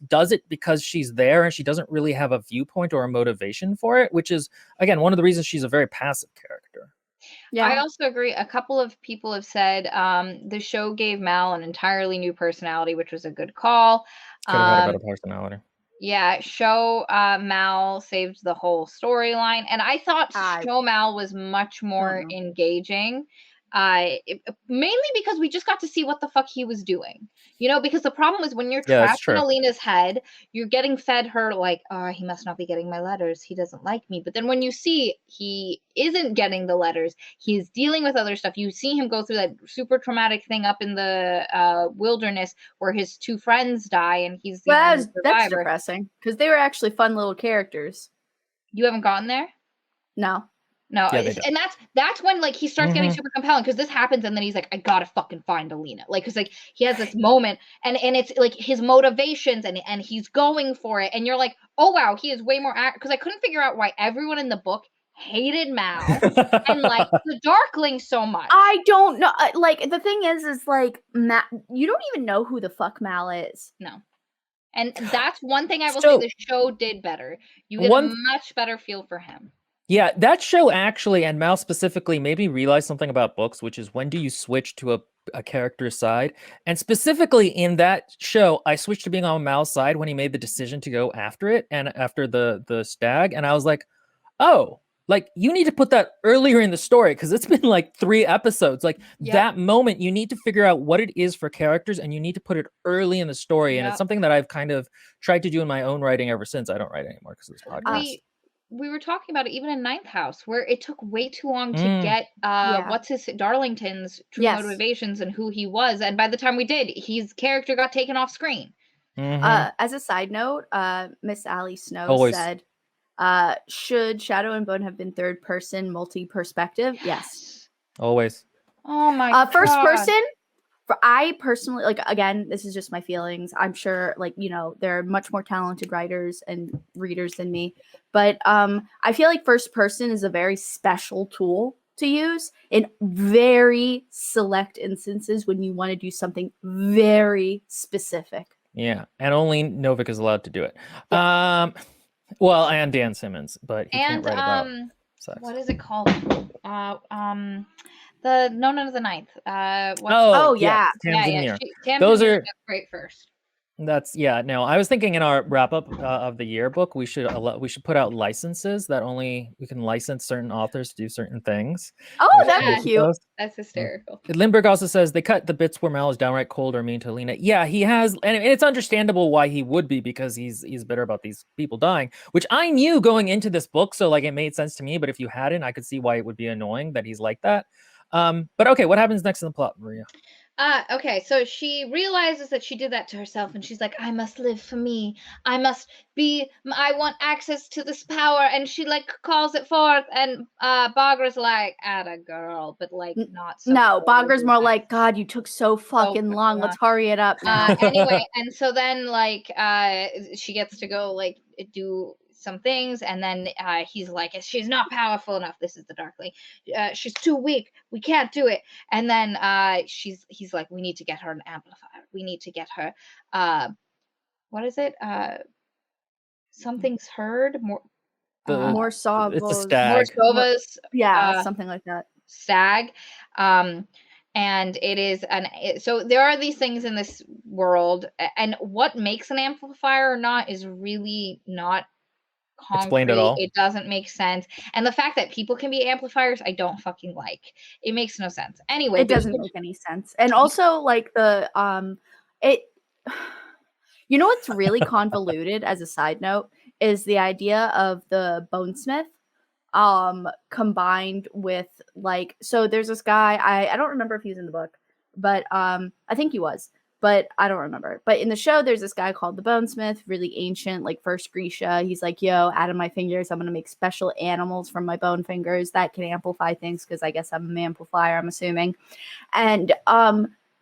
does it because she's there and she doesn't really have a viewpoint or a motivation for it, which is, again, one of the reasons she's a very passive character. Yeah. I also agree. A couple of people have said the show gave Mal an entirely new personality, which was a good call. Could have had a better personality. Yeah, show Mal saved the whole storyline, and I thought show Mal was much more engaging. Mainly because we just got to see what the fuck he was doing. You know, because the problem is when you're trapped in Alina's head, you're getting fed her like, oh, he must not be getting my letters. He doesn't like me. But then when you see he isn't getting the letters, he's dealing with other stuff. You see him go through that super traumatic thing up in the wilderness where his two friends die and he's the only survivor. That's depressing because they were actually fun little characters. You haven't gotten there? No. No, and that's when like he starts getting super compelling because this happens and then he's like, I gotta fucking find Alina, like because like he has this moment and it's like his motivations and he's going for it and you're like, oh wow, he is way more because I couldn't figure out why everyone in the book hated Mal and like the Darkling so much. I don't know. Like the thing is like you don't even know who the fuck Mal is. No. And that's one thing I will say the show did better. You get a much better feel for him. Yeah, that show actually, and Mal specifically, made me realize something about books, which is when do you switch to a character's side? And specifically in that show, I switched to being on Mal's side when he made the decision to go after it and after the stag. And I was like, oh, like you need to put that earlier in the story because it's been like 3 episodes. Like that moment, you need to figure out what it is for characters and you need to put it early in the story. And it's something that I've kind of tried to do in my own writing ever since. I don't write anymore because of this podcast. we were talking about it even in Ninth House, where it took way too long to Mm. get Yeah. what's his Darlington's true Yes. motivations and who he was, and by the time we did, his character got taken off screen. Mhm. As a side note, Miss Allie Snow Always. said, should Shadow and Bone have been third person multi-perspective? Yes. Always. Oh my First God. person, I personally, like, again, this is just my feelings. I'm sure, like, there are much more talented writers and readers than me, but I feel like first person is a very special tool to use in very select instances when you want to do something very specific. Yeah, and only Novik is allowed to do it. Well, and Dan Simmons, but he can't And write about sex. what is it called? The None of the Ninth. Oh, yeah. Tamsin Tamsin Those Muir are does great first. no. I was thinking in our wrap up of the yearbook, we should put out licenses that only we can license certain authors to do certain things. Oh, We should that'd be look at cute. those. That's hysterical. Lindbergh also says they cut the bits where Mal is downright cold or mean to Lena. Yeah, he has, and it's understandable why he would be, because he's bitter about these people dying, which I knew going into this book, so like it made sense to me. But if you hadn't, I could see why it would be annoying that he's like that. But okay, what happens next in the plot, Maria? Okay, so she realizes that she did that to herself, and she's like, I must live for me. I want access to this power, and she like calls it forth, and Bagra's like, atta girl, but like not so. No, Bagra's more nice. like, God, you took so fucking long. Let's hurry it up now. Anyway, and so then like she gets to go like do some things, and then he's like, she's not powerful enough. This is the Darkling. She's too weak. We can't do it. And then he's like, we need to get her an amplifier. We need to get her what is it? Something's heard more. More It's the Savos. Stag. More Sovas. Yeah, something like that. Stag. And it is so there are these things in this world, and what makes an amplifier or not is really not concrete. Explained at all. It doesn't make sense, and the fact that people can be amplifiers, I don't fucking like. It makes no sense. Anyway, It doesn't make any sense. And also, like, the it you know what's really convoluted as a side note is the idea of the bonesmith combined with, like, so there's this guy, I don't remember if he was in the book, but I think he was, but I don't remember. But in the show, there's this guy called the Bonesmith, really ancient, like first Grisha. He's like, yo, out of my fingers, I'm gonna make special animals from my bone fingers that can amplify things, because I guess I'm an amplifier, I'm assuming. And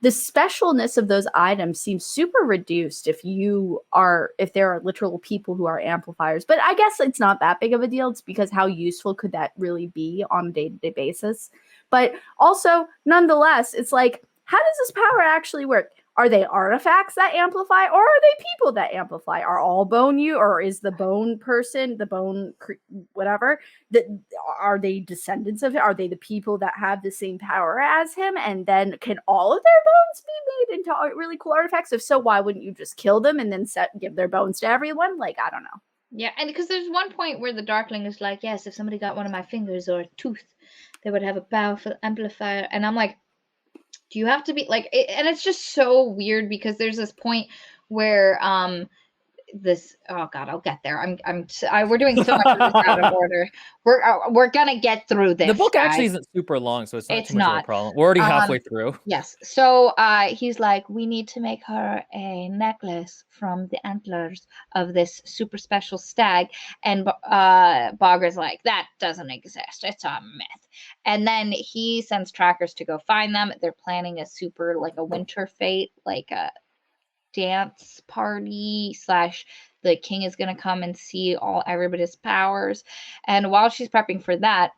the specialness of those items seems super reduced if there are literal people who are amplifiers. But I guess it's not that big of a deal. It's because how useful could that really be on a day-to-day basis? But also, nonetheless, it's like, how does this power actually work? Are they artifacts that amplify, or are they people that amplify? Are all bone you, or is the bone person, the bone whatever, that are they descendants of it? Are they the people that have the same power as him? And then can all of their bones be made into really cool artifacts? If so, why wouldn't you just kill them and then give their bones to everyone? Like, I don't know. Yeah, and because there's one point where the Darkling is like, yes, if somebody got one of my fingers or a tooth, they would have a powerful amplifier. And I'm like, do you have to be like and it's just so weird, because there's this point where oh god, I'll get there. We're doing so much of this out of order. We're gonna get through this. The book guys. actually isn't super long, so it's not It's too much of not. a problem. We're already halfway through. Yes. So he's like, we need to make her a necklace from the antlers of this super special stag. And Bagra's like, that doesn't exist. It's a myth. And then he sends trackers to go find them. They're planning a super, like a winter fete, like a dance party / the king is going to come and see everybody's powers. And while she's prepping for that,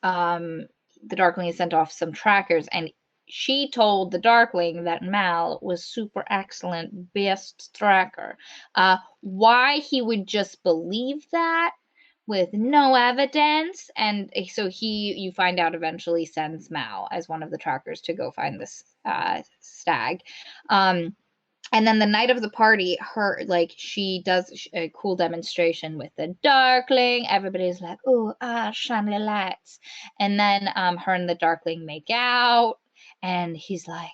the Darkling sent off some trackers, and she told the Darkling that Mal was super excellent, best tracker. Why he would just believe that with no evidence, and so you find out eventually sends Mal as one of the trackers to go find this stag. And then the night of the party, she does a cool demonstration with the Darkling. Everybody's like, "Ooh, shiny lights!" And then her and the Darkling make out, and he's like,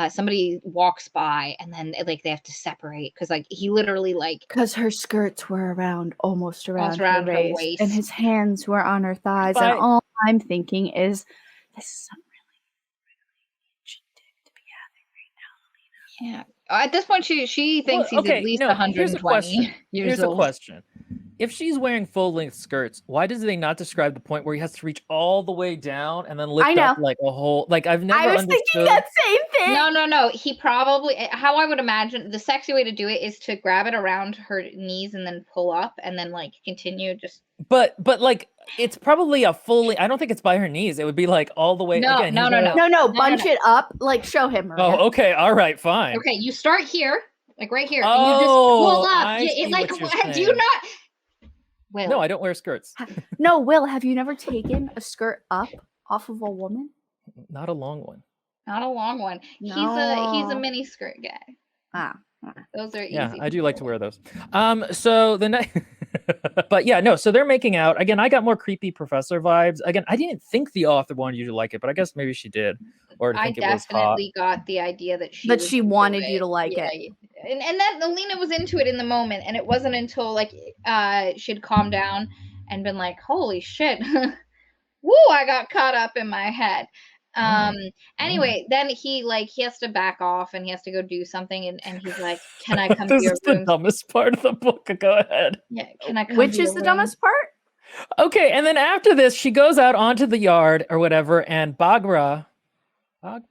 somebody walks by and then like they have to separate because like he literally like Because her skirts were almost around around her her waist, waist. and his hands were on her thighs. But- And all I'm thinking is, this is some really ancient dick to be having right now, Alina. Yeah. At this point, she thinks he's at least 120 years Here's old. a question. If she's wearing full-length skirts, why does they not describe the point where he has to reach all the way down and then lift up like a whole? Like I've never I was understood. thinking that same thing. No. He probably, how I would imagine the sexy way to do it is to grab it around her knees and then pull up and then like continue just. But like it's probably a fully. I don't think it's by her knees. It would be like all the way. No, again, no. Bunch it up. Like show him. Maria. Oh, okay, all right, fine. Okay, you start here, like right here, Oh, and you just pull up. I It, see like, what you're do you saying. not? Will. No, I don't wear skirts. No, Will, have you never taken a skirt up off of a woman? Not a long one. Not a long one. He's a No. mini skirt guy. Ah. Those are easy. Yeah, I to do like to pull. wear those. So the next, but yeah, no. So they're making out again. I got more creepy professor vibes. Again, I didn't think the author wanted you to like it, but I guess maybe she did, or to I think it was hot. definitely got the idea that she But was she into wanted you it. to like Yeah, it. and that Alina was into it in the moment, and it wasn't until like she'd calmed down and been like, "Holy shit, woo!" I got caught up in my head. Anyway, then he has to back off and he has to go do something, and he's like, "Can I come to This your is the room?" dumbest part of the book. Go ahead. Yeah, can I come? Which to is your the room? dumbest part? Okay, and then after this, she goes out onto the yard or whatever, and Bagra,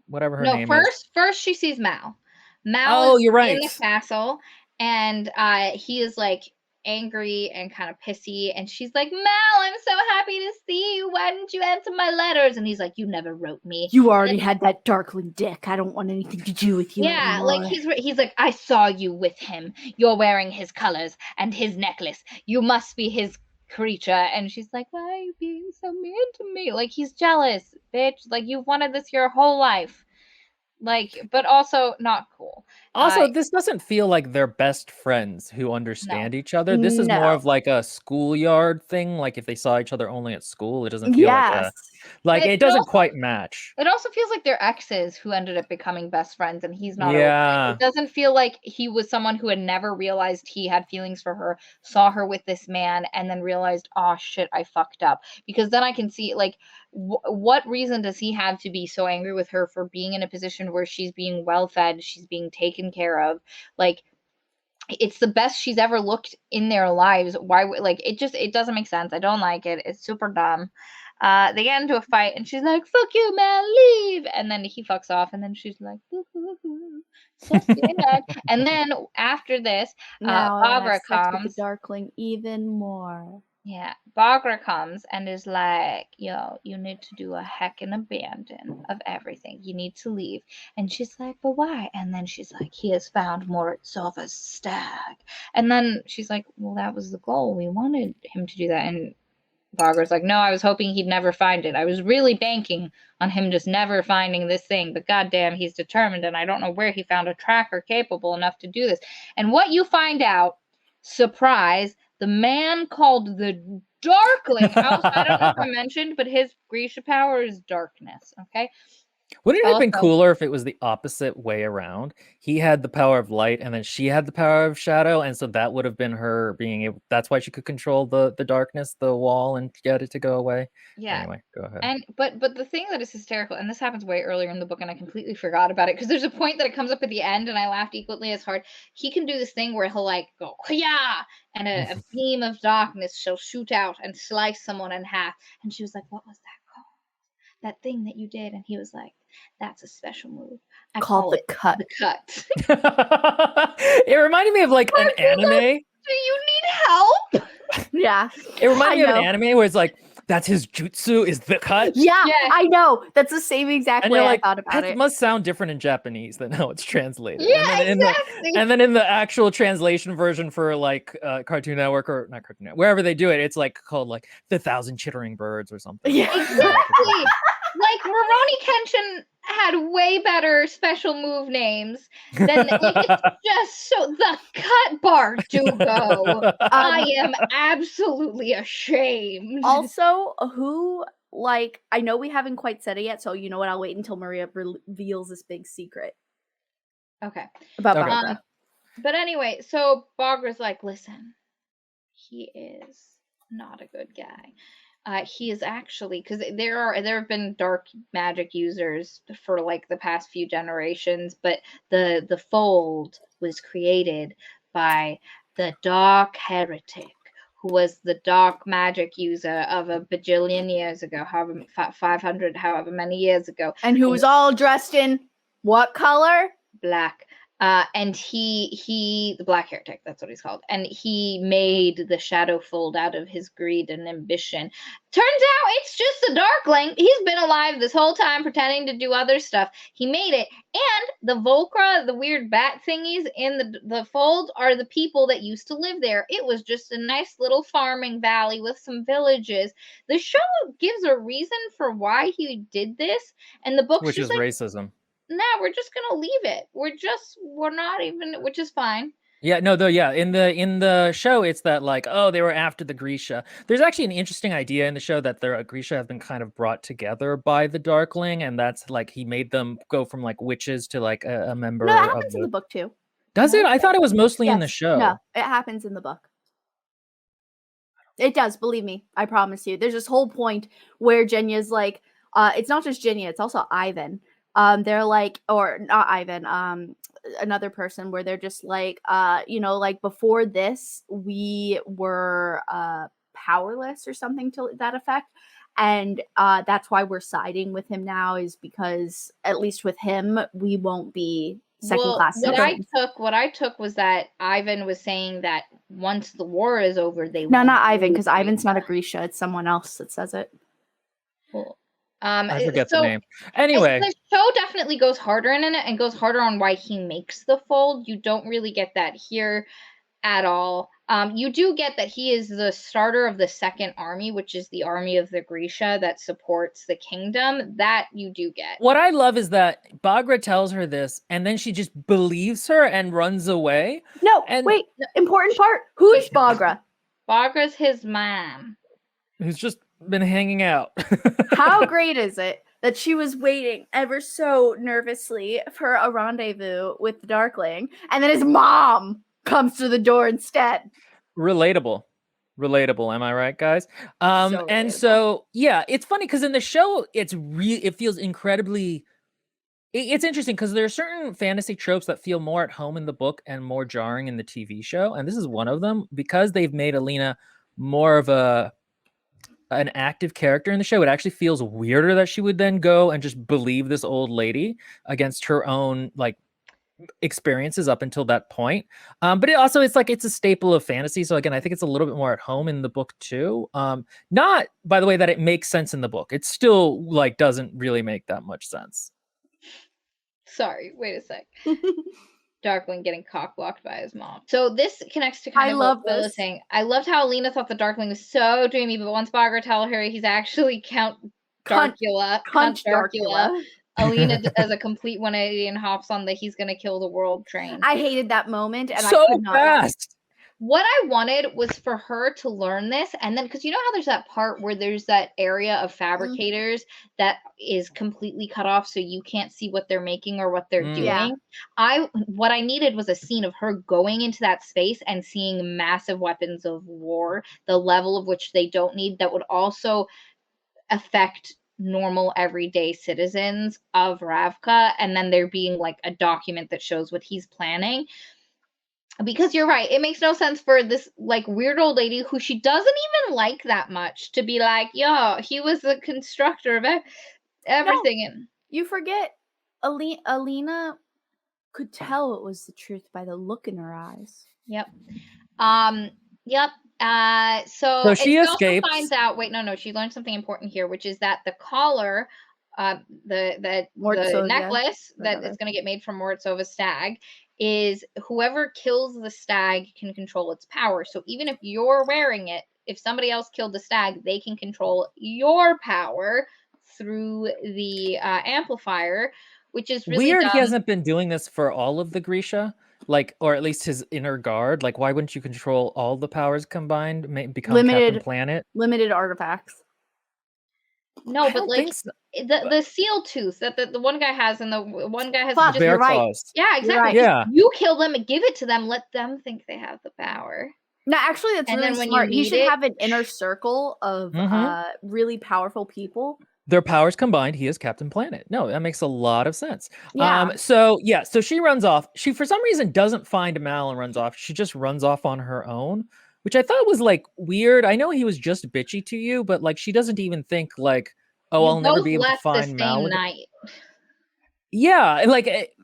whatever her name is. First she sees Mal. Mal Oh, is you're right. in the castle, and he is like angry and kind of pissy, and she's like, "Mal, I'm so happy to see you. Why didn't you answer my letters?" And he's like, "You never wrote me." You already had that darkling dick. I don't want anything to do with you Yeah, anymore. like he's like, "I saw you with him. You're wearing his colors and his necklace. You must be his creature." And she's like, "Why are you being so mean to me?" Like, he's jealous, bitch. Like, you've wanted this your whole life. Like, but also not cool. Also, this doesn't feel like they're best friends who understand each other. This is more No. of like a schoolyard thing. Like if they saw each other only at school, it doesn't feel Yes. like It it doesn't also- quite match. It also feels like they're exes who ended up becoming best friends, and he's not. Yeah. It doesn't feel like he was someone who had never realized he had feelings for her, saw her with this man, and then realized, "Oh shit, I fucked up." Because then I can see like, what reason does he have to be so angry with her for being in a position where she's being well fed, she's being taken care of, like. It's the best she's ever looked in their lives. Why? Like it doesn't make sense. I don't like it. It's super dumb. They get into a fight, and she's like, "Fuck you, man, leave!" And then he fucks off, and then she's like, "Hoo, hoo, hoo. So sad." And then after this, Now I wanna Bagra have sex with comes. the darkling even more. Yeah, Bagra comes and is like, "Yo, you need to do a heck and abandon of everything. You need to leave." And she's like, "But why?" And then she's like, "He has found Moritzova's stag." And then she's like, "Well, that was the goal. We wanted him to do that." And Bagra's like, "No, I was hoping he'd never find it. I was really banking on him just never finding this thing. But goddamn, he's determined, and I don't know where he found a tracker capable enough to do this." And what you find out, surprise, the man called the Darkling. I don't know if I mentioned, but his Grisha power is darkness. Okay. Wouldn't it have been Also- cooler if it was the opposite way around? He had the power of light, and then she had the power of shadow, and so that would have been her being able. That's why she could control the darkness, the wall, and get it to go away. Yeah. Anyway, go ahead. And but the thing that is hysterical, and this happens way earlier in the book, and I completely forgot about it because there's a point that it comes up at the end, and I laughed equally as hard. He can do this thing where he'll like go, "Yeah," and a beam of darkness shall shoot out and slice someone in half. And she was like, "What was that called? That thing that you did?" And he was like, "That's a special move. I Called call the it cut. the cut." It reminded me of like an anime. Do you need help? Yeah. It reminded me of know. an anime where it's like, that's his jutsu is the cut. Yeah, Yeah. I know. That's the same exact And way you're like, I thought about that it. must sound different in Japanese than how it's translated. Yeah, and then exactly. and then in the actual translation version for like Cartoon Network or not Cartoon Network, wherever they do it, it's like called like the Thousand Chittering Birds or something. Yeah. Exactly. Like Rurouni Kenshin had way better special move names than like, it's just so the cut Bardugo. I am absolutely ashamed. Also, who, like, I know we haven't quite said it yet, so you know what? I'll wait until Maria reveals this big secret. Okay. about Okay. Bagra. But anyway, so Bagra's like, listen, he is not a good guy. He is actually, because there have been dark magic users for like the past few generations, but the fold was created by the dark heretic, who was the dark magic user of a bajillion years ago, 500, however many years ago, And who was all dressed in what color? black. And he the black heretic, that's what he's called, and he made the shadow fold out of his greed and ambition. Turns out it's just a darkling. He's been alive this whole time pretending to do other stuff. He made it. And the Volcra, the weird bat thingies in the fold, are the people that used to live there. It was just a nice little farming valley with some villages. The show gives a reason for why he did this, and the book's Which just is like, racism. nah, we're just gonna leave it. We're not even, which is fine. Yeah, no, though, yeah. In the show, it's that like, oh, they were after the Grisha. There's actually an interesting idea in the show that the Grisha have been kind of brought together by the Darkling, and that's like he made them go from like witches to like a member No, that of happens in the book too. Does it? I thought it was mostly in the Yes. show. No, it happens in the book. It does, believe me. I promise you. There's this whole point where Jenya's like, it's not just Jenya, it's also Ivan. They're like, or not Ivan, another person where they're just like, like before this, we were powerless or something to that effect. And that's why we're siding with him now, is because at least with him, we won't be second class citizens. What I took was that Ivan was saying that once the war is over, they No, won't not Ivan, leave because Ivan's not a Grisha. Grisha. It's someone else that says it. Cool. I forget the name. Anyway, the show definitely goes harder in it and goes harder on why he makes the fold. You don't really get that here at all. You do get that he is the starter of the second army, which is the army of the Grisha that supports the kingdom. That you do get. What I love is that Bagra tells her this, and then she just believes her and runs away. No, And wait, important part. Who's Bagra? Bagra's his mom. Who's just been hanging out. How great is it that she was waiting ever so nervously for a rendezvous with the Darkling, and then his mom comes to the door instead? Relatable. Am I right, guys? So And relatable. so yeah, it's funny because in the show it feels incredibly it's interesting because there are certain fantasy tropes that feel more at home in the book and more jarring in the TV show, and this is one of them. Because they've made Alina more of an active character in the show, it actually feels weirder that she would then go and just believe this old lady against her own like experiences up until that point. But it's a staple of fantasy. So again, I think it's a little bit more at home in the book too. Not by the way that it makes sense in the book. It still like doesn't really make that much sense. Sorry, wait a sec. Darkling getting cock-blocked by his mom. So this connects to kind of love what Bill this. was saying. I loved how Alina thought the Darkling was so dreamy, but once Bagra tells her he's actually Count Darkula, Cunt Darkula. Alina does a complete 180 and hops on the he's gonna kill the world train. I hated that moment, and So I could not. fast. What I wanted was for her to learn this, and then because you know how there's that part where there's that area of fabricators that is completely cut off, so you can't see what they're making or what they're doing. Yeah. What I needed was a scene of her going into that space and seeing massive weapons of war, the level of which they don't need, that would also affect normal everyday citizens of Ravka, and then there being like a document that shows what he's planning. Because you're right, it makes no sense for this like weird old lady who she doesn't even like that much to be like, yo, he was the constructor of everything. No, you forget Alina could tell it was the truth by the look in her eyes. Yep. Yep. So she escapes. Also finds out. Wait, no. She learned something important here, which is that the collar, the necklace that is going to get made from Mortsova's stag, is whoever kills the stag can control its power. So even if you're wearing it, if somebody else killed the stag, they can control your power through the amplifier, which is really weird. dumb. He hasn't been doing this for all of the Grisha, like, or at least his inner guard. Like, why wouldn't you control all the powers combined? Become Captain Planet. Limited artifacts. No, I but don't like think so. the seal tooth that the one guy has, and the one guy has Fuck, just Bear you're right. claws. yeah, You're exactly. right. Just Yeah. you kill them and give it to them. Let them think they have the power. No, actually, that's And really then when you smart. He need should it- have an inner circle of Mhm. really powerful people. Their powers combined, he is Captain Planet. No, that makes a lot of sense. Yeah. So she runs off. She for some reason doesn't find Mal and runs off. She just runs off on her own, which I thought was like weird. I know he was just bitchy to you, but like she doesn't even think like, oh, You I'll never both be able to left the find Mal. same night. Yeah, like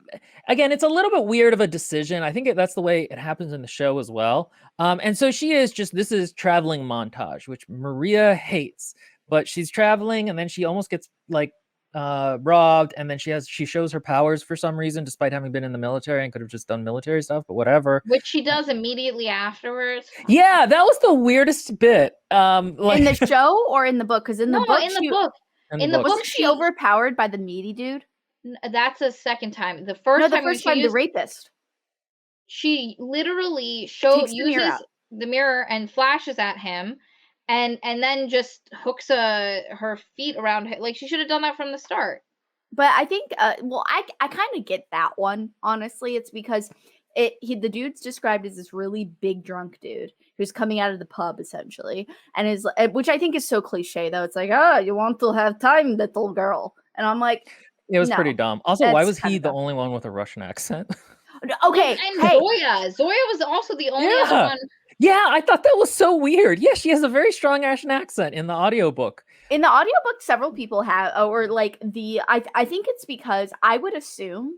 again, it's a little bit weird of a decision. I think that's the way it happens in the show as well. And so she is just this is traveling montage, which Maria hates. But she's traveling, and then she almost gets like robbed, and then she shows her powers for some reason, despite having been in the military and could have just done military stuff. But whatever. Which she does immediately afterwards. Yeah, that was the weirdest bit. In the show or in the book? Because in the book, in the book. In the book. wasn't she overpowered by the meaty dude? That's a second time. The first No, the time when first time the rapist. she literally Takes the mirror uses out. the mirror and flashes at him, and then just hooks her feet around him. Like she should have done that from the start. But I think, well, I kind of get that one. Honestly, it's because the dude's described as this really big drunk dude who's coming out of the pub essentially, and is which I think is so cliche though. It's like, oh, you want to have time, little girl, and I'm like, it was no, pretty dumb. Also, why that's was he kinda the dumb. only one with a Russian accent? Okay, And hey, Zoya was also the only other Yeah. one. Yeah, I thought that was so weird. Yeah, she has a very strong Russian accent in the audiobook. in the audiobook, several people have, or like I think it's because I would assume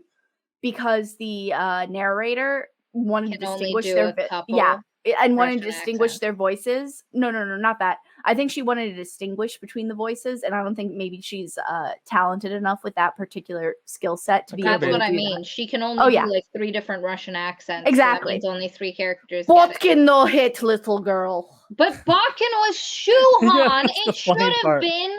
because the narrator wanted to Can only distinguish do their a couple and wanted to Russian distinguish accents. their voices. No, not that. I think she wanted to distinguish between the voices, and I don't think maybe she's talented enough with that particular skill set to be That's able to what I do mean. that. She can only yeah. do like 3 different Russian accents. Exactly. So that means only 3 characters get it. Botkin no hit, little girl. But Bakken was Shuhan. That's the It should funny have part. been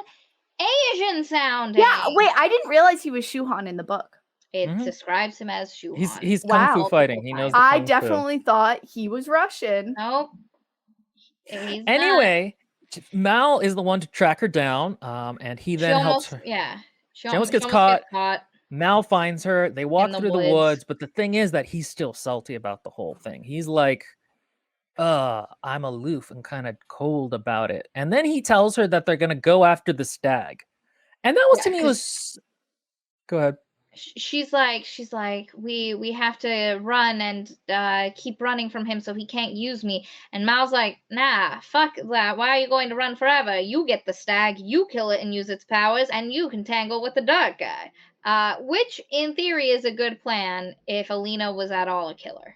Asian sounding. Yeah, wait, I didn't realize he was Shuhan in the book. It Mhm. describes him as Shuhan. He's kung fu Wow. fighting. He knows the I kung fu. definitely thought he was Russian. Nope. He's Anyway, Mal is the one to track her down, and he not. then She helps almost, her. yeah. She almost gets caught. Mal finds her. They walk the through the woods. woods, but the thing is that he's still salty about the whole thing. He's like, I'm aloof and kind of cold about it. And then he tells her that they're going to go after the stag. And that was Yeah, to me was go ahead. She's like, we have to run and keep running from him so he can't use me. And Mal's like, nah, fuck that. Why are you going to run forever? You get the stag, you kill it and use its powers, and you can tangle with the dark guy. Which in theory is a good plan if Alina was at all a killer.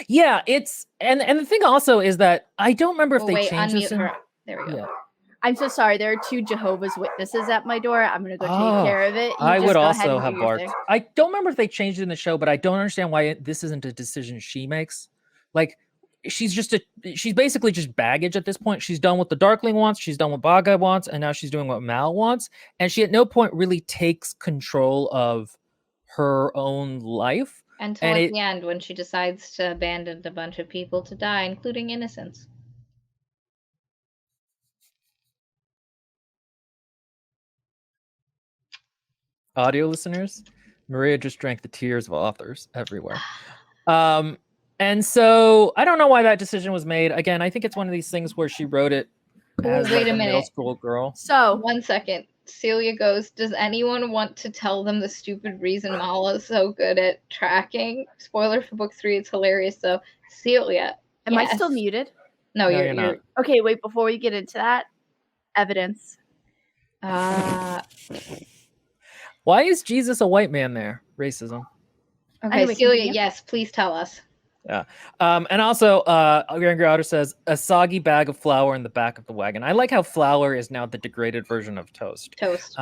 Yeah, it's and the thing also is that I don't remember if they wait, changed this. unmute her. There we go. Yeah. I'm so sorry. There are 2 Jehovah's Witnesses at my door. I'm gonna go take Oh, care of it. You I just would go ahead also and do have your barked. thing. I don't remember if they changed it in the show, but I don't understand why this isn't a decision she makes. Like, she's basically just baggage at this point. She's done what the Darkling wants, she's done what Baga wants, and now she's doing what Mal wants. And she at no point really takes control of her own life. Until at the end when she decides to abandon a bunch of people to die, including innocents. Audio listeners, Maria just drank the tears of authors everywhere. And so I don't know why that decision was made. Again, I think it's one of these things where she wrote it as wait like a a middle minute. school girl. So 1 second. Celia goes, does anyone want to tell them the stupid reason Mala is so good at tracking? Spoiler for book 3, it's hilarious though. Celia. am I still muted? No, No, you're not. Okay, wait, before we get into that, evidence. Why is Jesus a white man there? Racism. Okay, Anyway, Celia, continue. yes, please tell us. And also, Angry Otter says, a soggy bag of flour in the back of the wagon. I like how flour is now the degraded version of toast. Toast.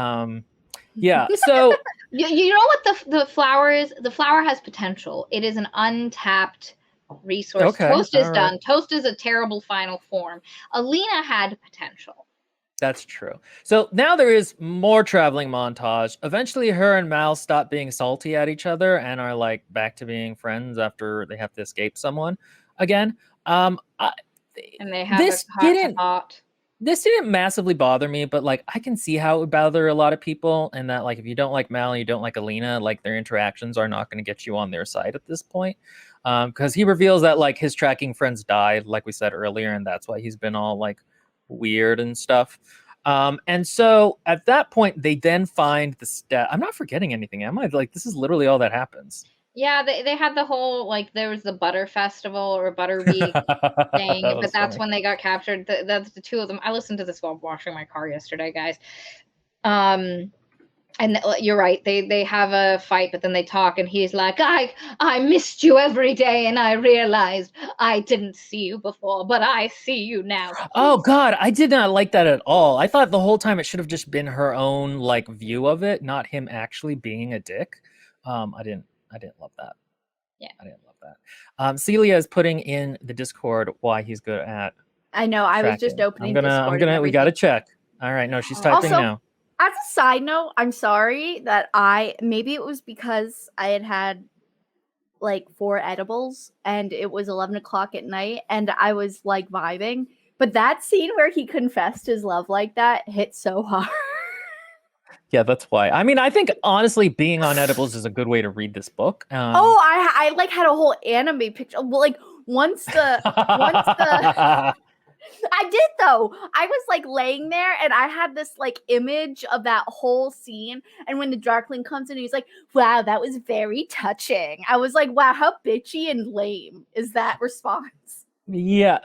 Yeah, so... You know what the flour is? The flour has potential. It is an untapped resource. Okay, Toast is all done. right. Toast is a terrible final form. Alina had potential. That's true. So now there is more traveling montage. Eventually, her and Mal stop being salty at each other and are like back to being friends after they have to escape someone again. And they have This a hot to didn't- hot. This didn't massively bother me, but like I can see how it would bother a lot of people, and that like if you don't like Mal and you don't like Alina, like their interactions are not going to get you on their side at this point. Because he reveals that like his tracking friends died, like we said earlier, and that's why he's been all like weird and stuff. And so at that point, they then find the Stag. I'm not forgetting anything, am I? Like this is literally all that happens. Yeah, they had the whole like there was the Butter Festival or Butter Week thing, That but was that's funny. when they got captured. That's the two of them. I listened to this while washing my car yesterday, guys. And you're right. They have a fight, but then they talk, and he's like, I missed you every day, and I realized I didn't see you before, but I see you now. Oh God, I did not like that at all. I thought the whole time it should have just been her own like view of it, not him actually being a dick. I didn't love that. Yeah. I didn't love that. Celia is putting in the Discord why he's good at I know. I was just tracking. opening I'm Discord. gonna. And We gotta everything. check. All right. No, she's typing Also, now. as a side note, I'm sorry that maybe it was because I had like 4 edibles and it was 11 o'clock at night and I was like vibing. But that scene where he confessed his love like that hit so hard. Yeah, that's why. I mean, I think honestly, being on edibles is a good way to read this book. Oh, I like had a whole anime picture. Well, like once the I did though. I was like laying there and I had this like image of that whole scene. And when the Darkling comes in, he's like, wow, that was very touching. I was like, wow, how bitchy and lame is that response? Yeah.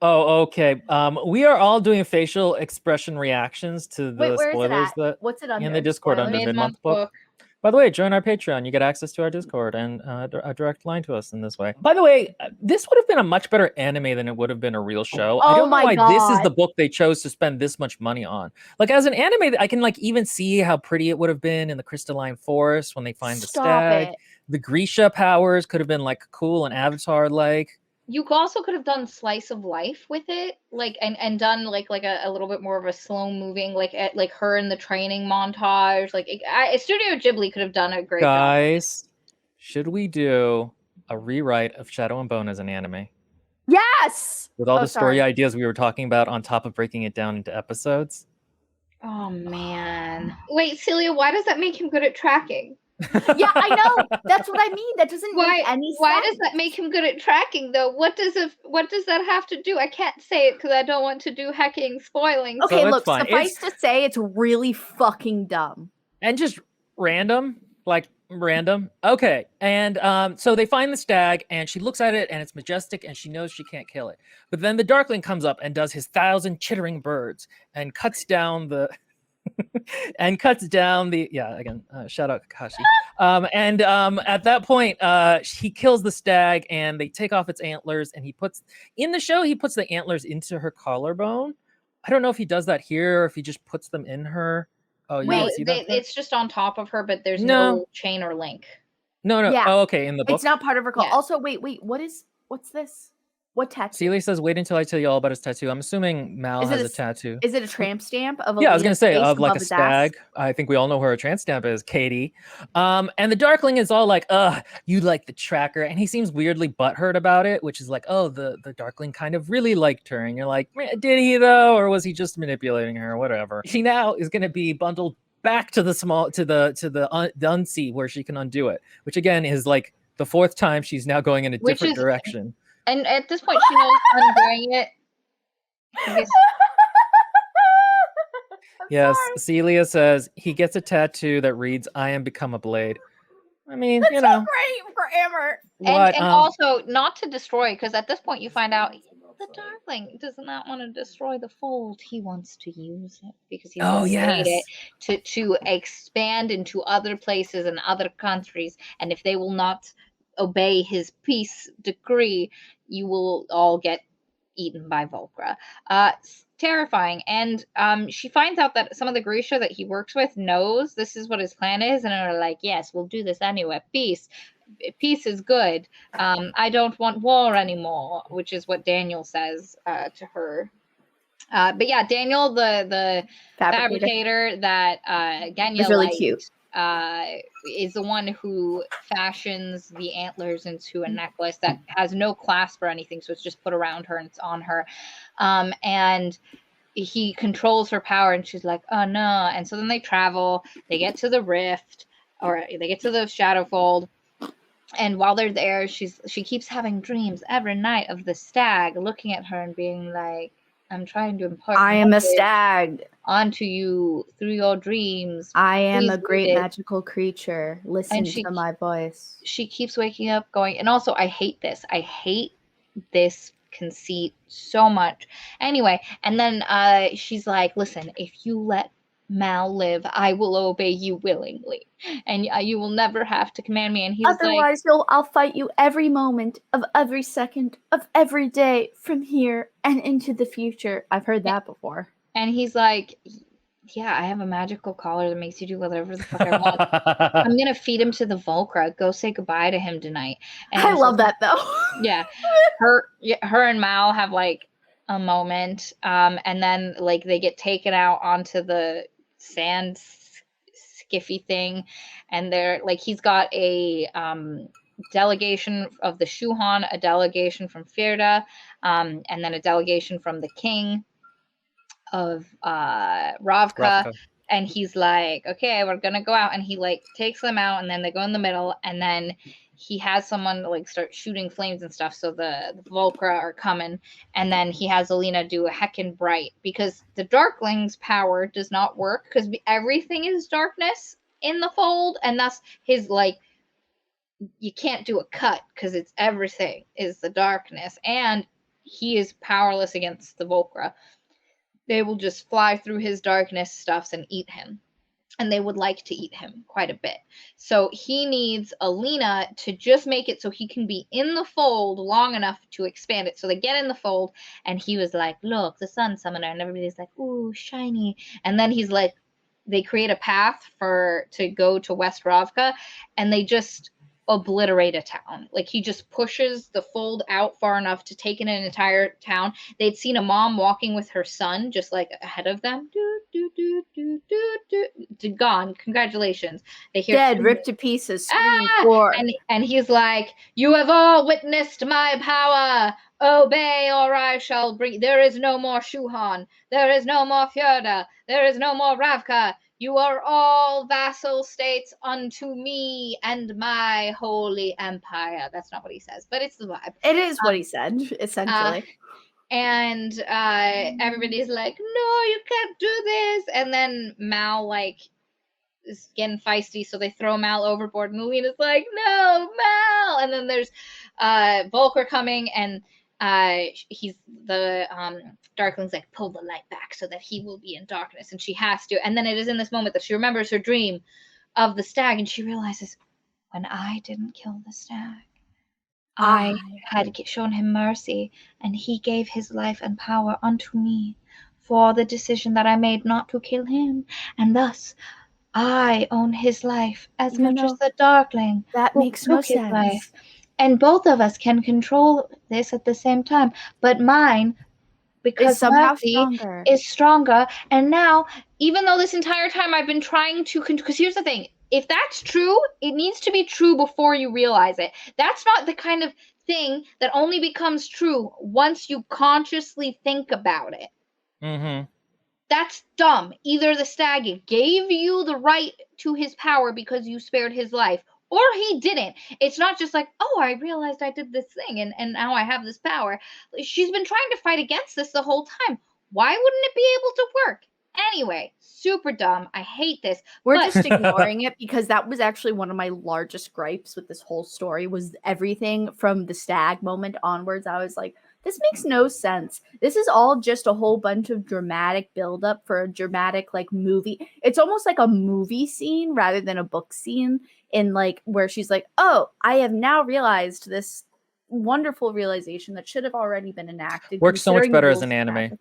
Oh, okay. We are all doing facial expression reactions to the Wait, where is it spoilers at? that What's it under? in the Discord Spoilers? under Mid-month mid-month book. book. By the way, join our Patreon. You get access to our Discord and a direct line to us in this way. By the way, this would have been a much better anime than it would have been a real show. I Oh don't know my why this is God. the book they chose to spend this much money on. Like as an anime, I can like even see how pretty it would have been in the crystalline forest when they find the Stop stag. it. The Grisha powers could have been like cool and Avatar-like. You also could have done slice of life with it, like and done like a little bit more of a slow moving, like her in the training montage. Like Studio Ghibli could have done a great job. Guys, should we do a rewrite of Shadow and Bone as an anime? Yes. With all Oh, the story sorry. ideas we were talking about on top of breaking it down into episodes? Oh man! Wait, Celia, why does that make him good at tracking? Yeah, I know. That's what I mean. That doesn't make any sense. Why does that make him good at tracking though? What does that have to do? I can't say it because I don't want to do hacking spoiling. Okay, So it's look, fine. suffice to say, it's really fucking dumb. And just random, like random. Okay. And so they find the stag and she looks at it and it's majestic and she knows she can't kill it. But then the Darkling comes up and does his 1,000 chittering birds and cuts down the shout out Kakashi. At that point, he kills the stag and they take off its antlers and he puts the antlers into her collarbone. I don't know if he does that here or if he just puts them in her. Oh, you don't see that? It's just on top of her, but there's No. no chain or link. No. Yeah. Oh, okay. In the book, It's not part of her call. Yeah. Also, wait. What's this? What tattoo? Celia says, "Wait until I tell you all about his tattoo." I'm assuming Mal Is it has a a tattoo. Is it a tramp stamp of? Yeah, I was gonna Alina's say face of like above a his ass? stag. I think we all know who her tramp stamp is, Katie. And the Darkling is all like, you like the tracker," and he seems weirdly butthurt about it, which is like, oh, the Darkling kind of really liked her, and you're like, did he though, or was he just manipulating her? Whatever. She now is gonna be bundled back to the unsea where she can undo it, which again is like the 4th time she's now going in a Which different is- direction. And at this point, she knows undoing it. I guess Yes, sorry. Celia says he gets a tattoo that reads, "I am become a blade." I mean, That's you know, so great for Amber. what? and also not to destroy, because at this point you find out the Darkling does not want to destroy the fold. He wants to use it because he's made it to expand into other places and other countries. And if they will not obey his peace decree, you will all get eaten by Volcra. Terrifying. And she finds out that some of the Grisha that he works with knows this is what his plan is, and are like, yes, we'll do this anyway. Peace is good. I don't want war anymore, which is what Daniel says to her. But yeah, Daniel, the fabricator that Genya It's really liked, cute. is the one who fashions the antlers into a necklace that has no clasp or anything, so it's just put around her and it's on her. And he controls her power, and she's like, oh no. And so then they travel, they get to the rift, or they get to the Shadowfold. And while they're there, she keeps having dreams every night of the stag looking at her and being like, I'm trying to impart I am a stag onto you through your dreams. I am Please a great read it. magical creature. Listen to my voice. She keeps waking up going, and also I hate this. I hate this conceit so much. Anyway, and then she's like, listen, if you let Mal live, I will obey you willingly, and you will never have to command me. And he's otherwise, I'll fight you every moment of every second of every day from here and into the future. I've heard that before. And he's like, yeah, I have a magical collar that makes you do whatever the fuck I want. I'm gonna feed him to the Volcra. Go say goodbye to him tonight. And I love that though. Yeah, her and Mal have like a moment, and then like they get taken out onto the sand skiffy thing, and they're like, he's got a delegation of the Shuhan, a delegation from Firda, and then a delegation from the king of Ravka. And he's like, okay, we're gonna go out, and he like takes them out, and then they go in the middle, and then he has someone like start shooting flames and stuff, so the Volcra are coming, and then he has Alina do a heckin' bright, because the Darkling's power does not work, because everything is darkness in the fold, and that's his like, you can't do a cut, because it's everything is the darkness, and he is powerless against the Volcra. They will just fly through his darkness stuffs and eat him. And they would like to eat him quite a bit. So he needs Alina to just make it so he can be in the fold long enough to expand it. So they get in the fold, and he was like, look, the sun summoner. And everybody's like, ooh, shiny. And then he's like, they create a path to go to West Ravka, and they just obliterate a town. Like, he just pushes the fold out far enough to take in an entire town. They'd seen a mom walking with her son just like ahead of them. Gone. Congratulations. They hear dead, ripped to pieces, and he's like, you have all witnessed my power. Obey, or I shall bring. There is no more Shuhan. There is no more Fjorda. There is no more Ravka. You are all vassal states unto me and my holy empire. That's not what he says, but it's the vibe. It is what he said, essentially. And everybody's like, no, you can't do this. And then Mal, like, is getting feisty, so they throw Mal overboard. And Alina's like, no, Mal. And then there's Volker coming, and he's the Darkling's like, pull the light back so that he will be in darkness, and she has to. And then it is in this moment that she remembers her dream of the stag, and she realizes, when I didn't kill the stag, I had shown him mercy, and he gave his life and power unto me for the decision that I made not to kill him, and thus I own his life as much as the Darkling. That makes no sense. And both of us can control this at the same time. But mine, because somehow is stronger. And now, even though this entire time I've been trying to... Because here's the thing. If that's true, it needs to be true before you realize it. That's not the kind of thing that only becomes true once you consciously think about it. Mm-hmm. That's dumb. Either the stag gave you the right to his power because you spared his life, or he didn't. It's not just like, oh, I realized I did this thing and now I have this power. She's been trying to fight against this the whole time. Why wouldn't it be able to work? Anyway, super dumb. I hate this. We're just ignoring it because that was actually one of my largest gripes with this whole story, was everything from the stag moment onwards. I was like, this makes no sense. This is all just a whole bunch of dramatic buildup for a dramatic like movie. It's almost like a movie scene rather than a book scene, in like where she's like, oh, I have now realized this wonderful realization that should have already been enacted. Works so much better as an anime.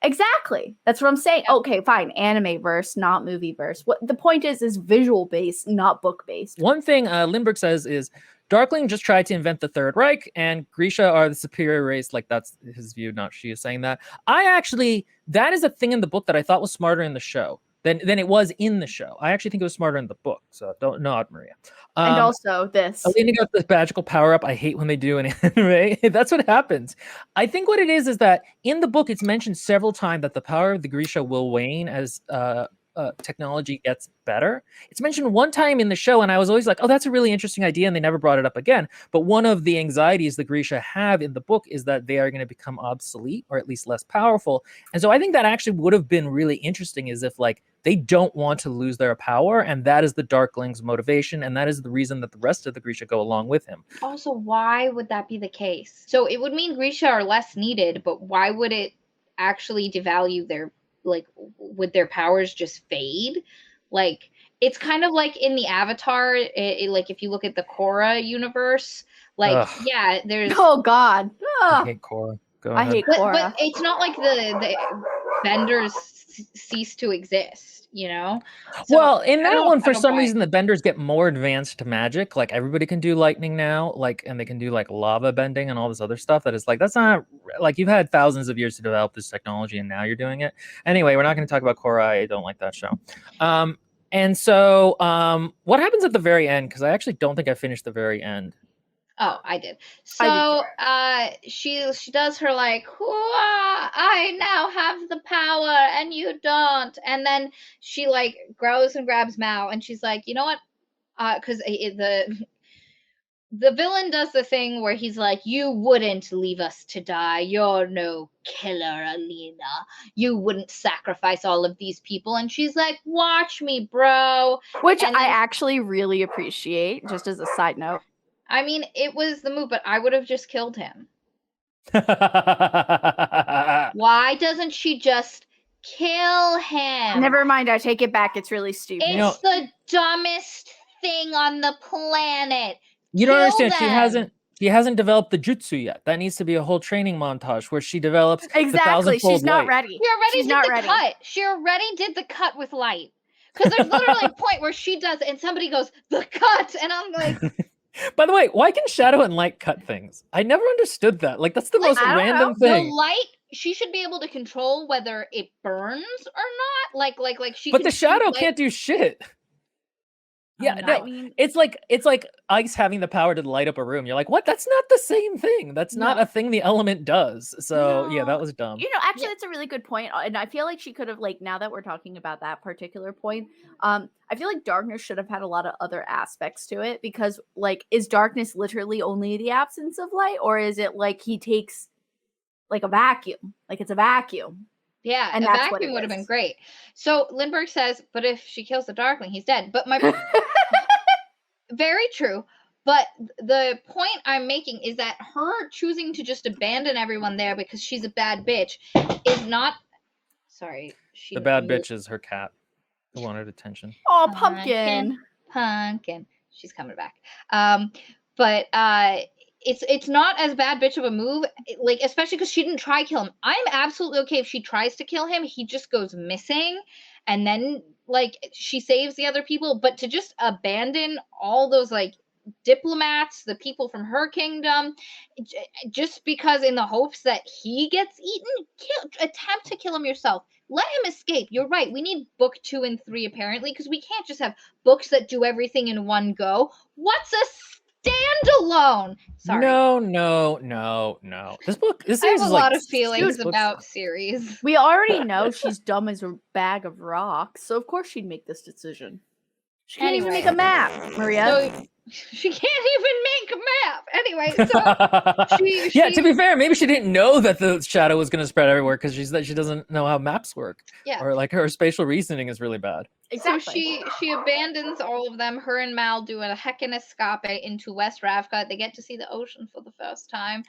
Exactly. That's what I'm saying. Yeah. Okay, fine. Anime verse, not movie verse. What the point is visual based, not book based. One thing Lindbergh says is Darkling just tried to invent the Third Reich, and Grisha are the superior race. Like, that's his view, not she is saying that. That is a thing in the book that I thought was smarter in the show. than it was in the show. I actually think it was smarter in the book. So don't nod, Maria. And also this. Alina got this magical power up. I hate when they do an anime. That's what happens. I think what it is that in the book it's mentioned several times that the power of the Grisha will wane as technology gets better. It's mentioned one time in the show, and I was always like, oh, that's a really interesting idea, and they never brought it up again. But one of the anxieties the Grisha have in the book is that they are going to become obsolete, or at least less powerful. And so I think that actually would have been really interesting, is if like they don't want to lose their power, and that is the Darkling's motivation, and that is the reason that the rest of the Grisha go along with him. Also, why would that be the case? So it would mean Grisha are less needed, but why would it actually devalue their, like, would their powers just fade? Like, it's kind of like in the Avatar, like if you look at the Korra universe, like, Ugh. yeah, there's... Oh, God. I hate Korra. Go I ahead. hate But Korra. it's not like the benders cease to exist, you know? So, Well, in that one, for some why. reason, the benders get more advanced magic. Like everybody can do lightning now, like, and they can do like lava bending and all this other stuff. That is like, that's not like, you've had thousands of years to develop this technology, and now you're doing it. Anyway, we're not going to talk about Korra. I don't like that show. And so, what happens at the very end? Because I actually don't think I finished the very end. Oh, I did. So she does her like, I now have the power and you don't. And then she like grows and grabs Mal, and she's like, you know what? Because the villain does the thing where he's like, you wouldn't leave us to die. You're no killer, Alina. You wouldn't sacrifice all of these people. And she's like, watch me, bro. Which And I then- actually really appreciate, just as a side note. I mean, it was the move, but I would have just killed him. Why doesn't she just kill him? Never mind, I take it back. It's really stupid. It's the dumbest thing on the planet. You don't Kill understand. them. She hasn't developed the jutsu yet. That needs to be a whole training montage where she develops the Exactly. thousandfold She's not light. ready. She already She's did not the ready. cut. She already did the cut with light. Because there's literally a point where she does it and somebody goes, the cut. And I'm like, By the way, why can Shadow and Light cut things? I never understood that. Like, that's the most I don't random the thing. light, she should be able to control whether it burns or not. Like she But can the shoot Shadow light- can't do shit. Yeah, I no, mean, it's like ice having the power to light up a room. You're like, what? That's not the same thing. That's not No. a thing the element does. So yeah, No. that was dumb. you know, actually, that's a really good point. And I feel like she could have, like, now that we're talking about that particular point, I feel like darkness should have had a lot of other aspects to it, because, like, is darkness literally only the absence of light, or is it like he takes, like, a vacuum? Like, it's a vacuum. Yeah, And a that's what vacuum it would have been is. great. So Lindbergh says, but if she kills the Darkling, he's dead. But my very true. But the point I'm making is that her choosing to just abandon everyone there because she's a bad bitch is not. Sorry, The bad bitch is her cat who wanted attention. Oh, Pumpkin. pumpkin. Pumpkin. She's coming back. But it's not as bad bitch of a move, like, especially because she didn't try kill him. I'm absolutely okay if she tries to kill him, he just goes missing, and then like she saves the other people. But to just abandon all those like diplomats, the people from her kingdom, just because in the hopes that he gets eaten, attempt to kill him yourself. Let him escape. You're right. We need book 2 and 3 apparently, because we can't just have books that do everything in one go. What's a standalone? Sorry. No. This I series have is a like lot of feelings six books. about series. We already know she's dumb as a bag of rocks, so of course she'd make this decision. She can't even Anyway. make a map, Maria. So she can't even make a map. Anyway, so Yeah, to be fair, maybe she didn't know that the shadow was going to spread everywhere because she doesn't know how maps work. Yeah. Or like her spatial reasoning is really bad. Exactly. So she abandons all of them. Her and Mal do a heckin' escape into West Ravka. They get to see the ocean for the first time.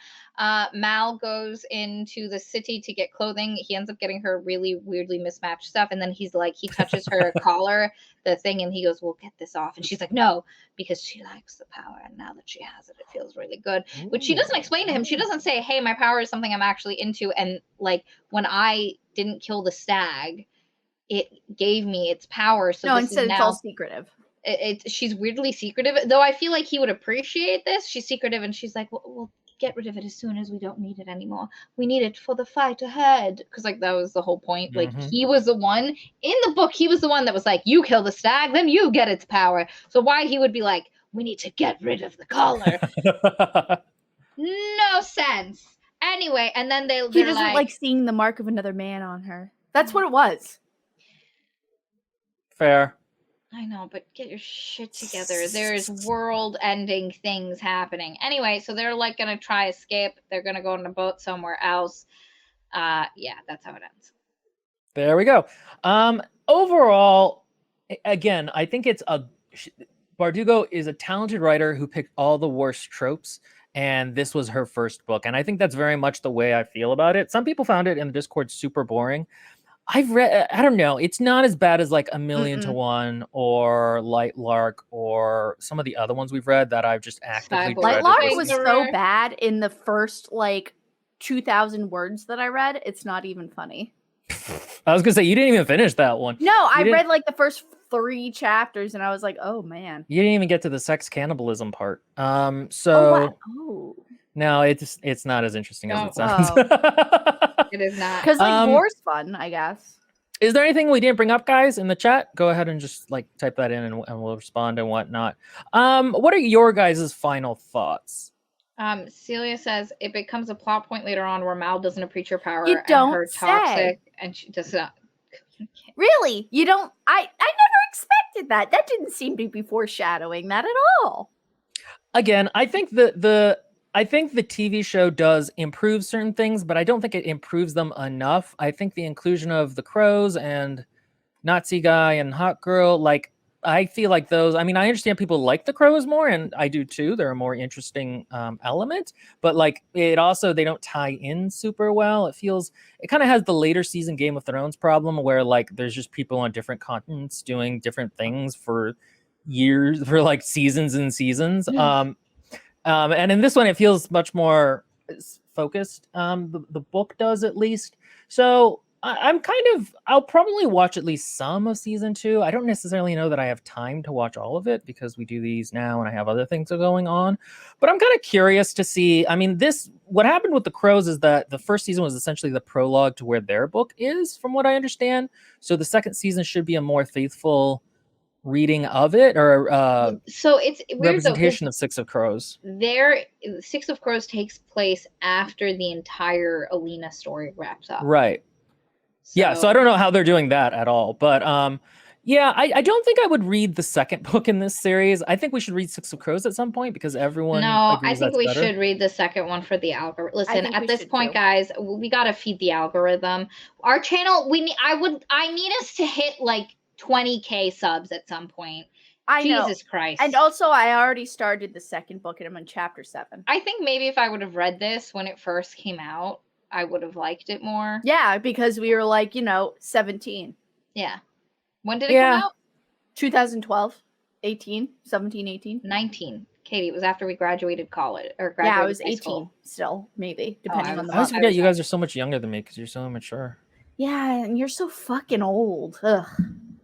Mal goes into the city to get clothing. He ends up getting her really weirdly mismatched stuff, and then he's like, he touches her collar, the thing, and he goes, "We'll get this off." And she's like, "No," because she likes the power, and now that she has it, it feels really good. Which she doesn't explain to him. She doesn't say, "Hey, my power is something I'm actually into," and like when I didn't kill the stag, it gave me its power. So no, this instead is it's now, all secretive. she's weirdly secretive, though I feel like he would appreciate this. She's secretive, and she's like, well, get rid of it as soon as we don't need it anymore. We need it for the fight ahead. Because, like, that was the whole point. Like, he was the one, in the book, he was the one that was like, you kill the stag, then you get its power. So why he would be like, we need to get rid of the collar. No sense. Anyway, and then He doesn't like seeing the mark of another man on her. That's what it was. Fair. I know, but get your shit together. There's world-ending things happening. Anyway, so they're like gonna try escape. They're gonna go on a boat somewhere else. Yeah, that's how it ends. There we go. Overall, again, I think Bardugo is a talented writer who picked all the worst tropes, and this was her first book. And I think that's very much the way I feel about it. Some people found it in the Discord super boring. I've read, I don't know, it's not as bad as like A Million to One or Light Lark or some of the other ones we've read that I've just actively Light dreaded. Lark was so bad in the first like 2,000 words that I read. It's not even funny. I was gonna say, you didn't even finish that one. No, I read like the first 3 chapters and I was like, oh man. You didn't even get to the sex cannibalism part. Oh, no, it's not as interesting as it sounds. It is not. Because like war's fun, I guess. Is there anything we didn't bring up, guys, in the chat? Go ahead and just like type that in and we'll respond and whatnot. What are your guys' final thoughts? Celia says it becomes a plot point later on where Mal doesn't appreciate her power You and don't her say. toxic and she does not. Really? You don't? I never expected that. That didn't seem to be foreshadowing that at all. Again, I think I think the TV show does improve certain things, but I don't think it improves them enough. I think the inclusion of the crows and Nazi guy and hot girl, like, I feel like those, I mean, I understand people like the crows more, and I do too. They're a more interesting element, but like it also, they don't tie in super well. It kind of has the later season Game of Thrones problem where like there's just people on different continents doing different things for years, for like seasons and seasons. And in this one, it feels much more focused. The book does, at least. So I'll probably watch at least some of season 2. I don't necessarily know that I have time to watch all of it because we do these now and I have other things going on. But I'm kind of curious to see. I mean, what happened with the crows is that the first season was essentially the prologue to where their book is, from what I understand. So the second season should be a more faithful reading of it, or so it's weird representation of Six of Crows. Six of Crows takes place after the entire Alina story wraps up. Right. So I don't know how they're doing that at all. But yeah, I don't think I would read the second book in this series. I think we should read Six of Crows at some point because everyone agrees I think we should read the second one for the algorithm. Listen, at this point, guys, we got to feed the algorithm. Our channel, I need us to hit like 20K subs at some point. Jesus Christ. And also, I already started the second book and I'm on chapter 7. I think maybe if I would have read this when it first came out, I would have liked it more. Yeah, because we were like, 17. Yeah. When did it come out? 2012, 18, 17, 18. 19. Katie, it was after we graduated college. I was 18 still, maybe, depending on the I always forget you guys are so much younger than me because you're so immature. Yeah, and you're so fucking old. Ugh.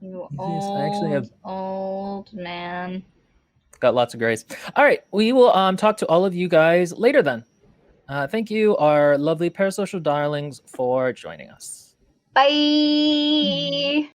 You old, old man. Got lots of grace. All right, we will talk to all of you guys later then. Thank you, our lovely parasocial darlings, for joining us. Bye.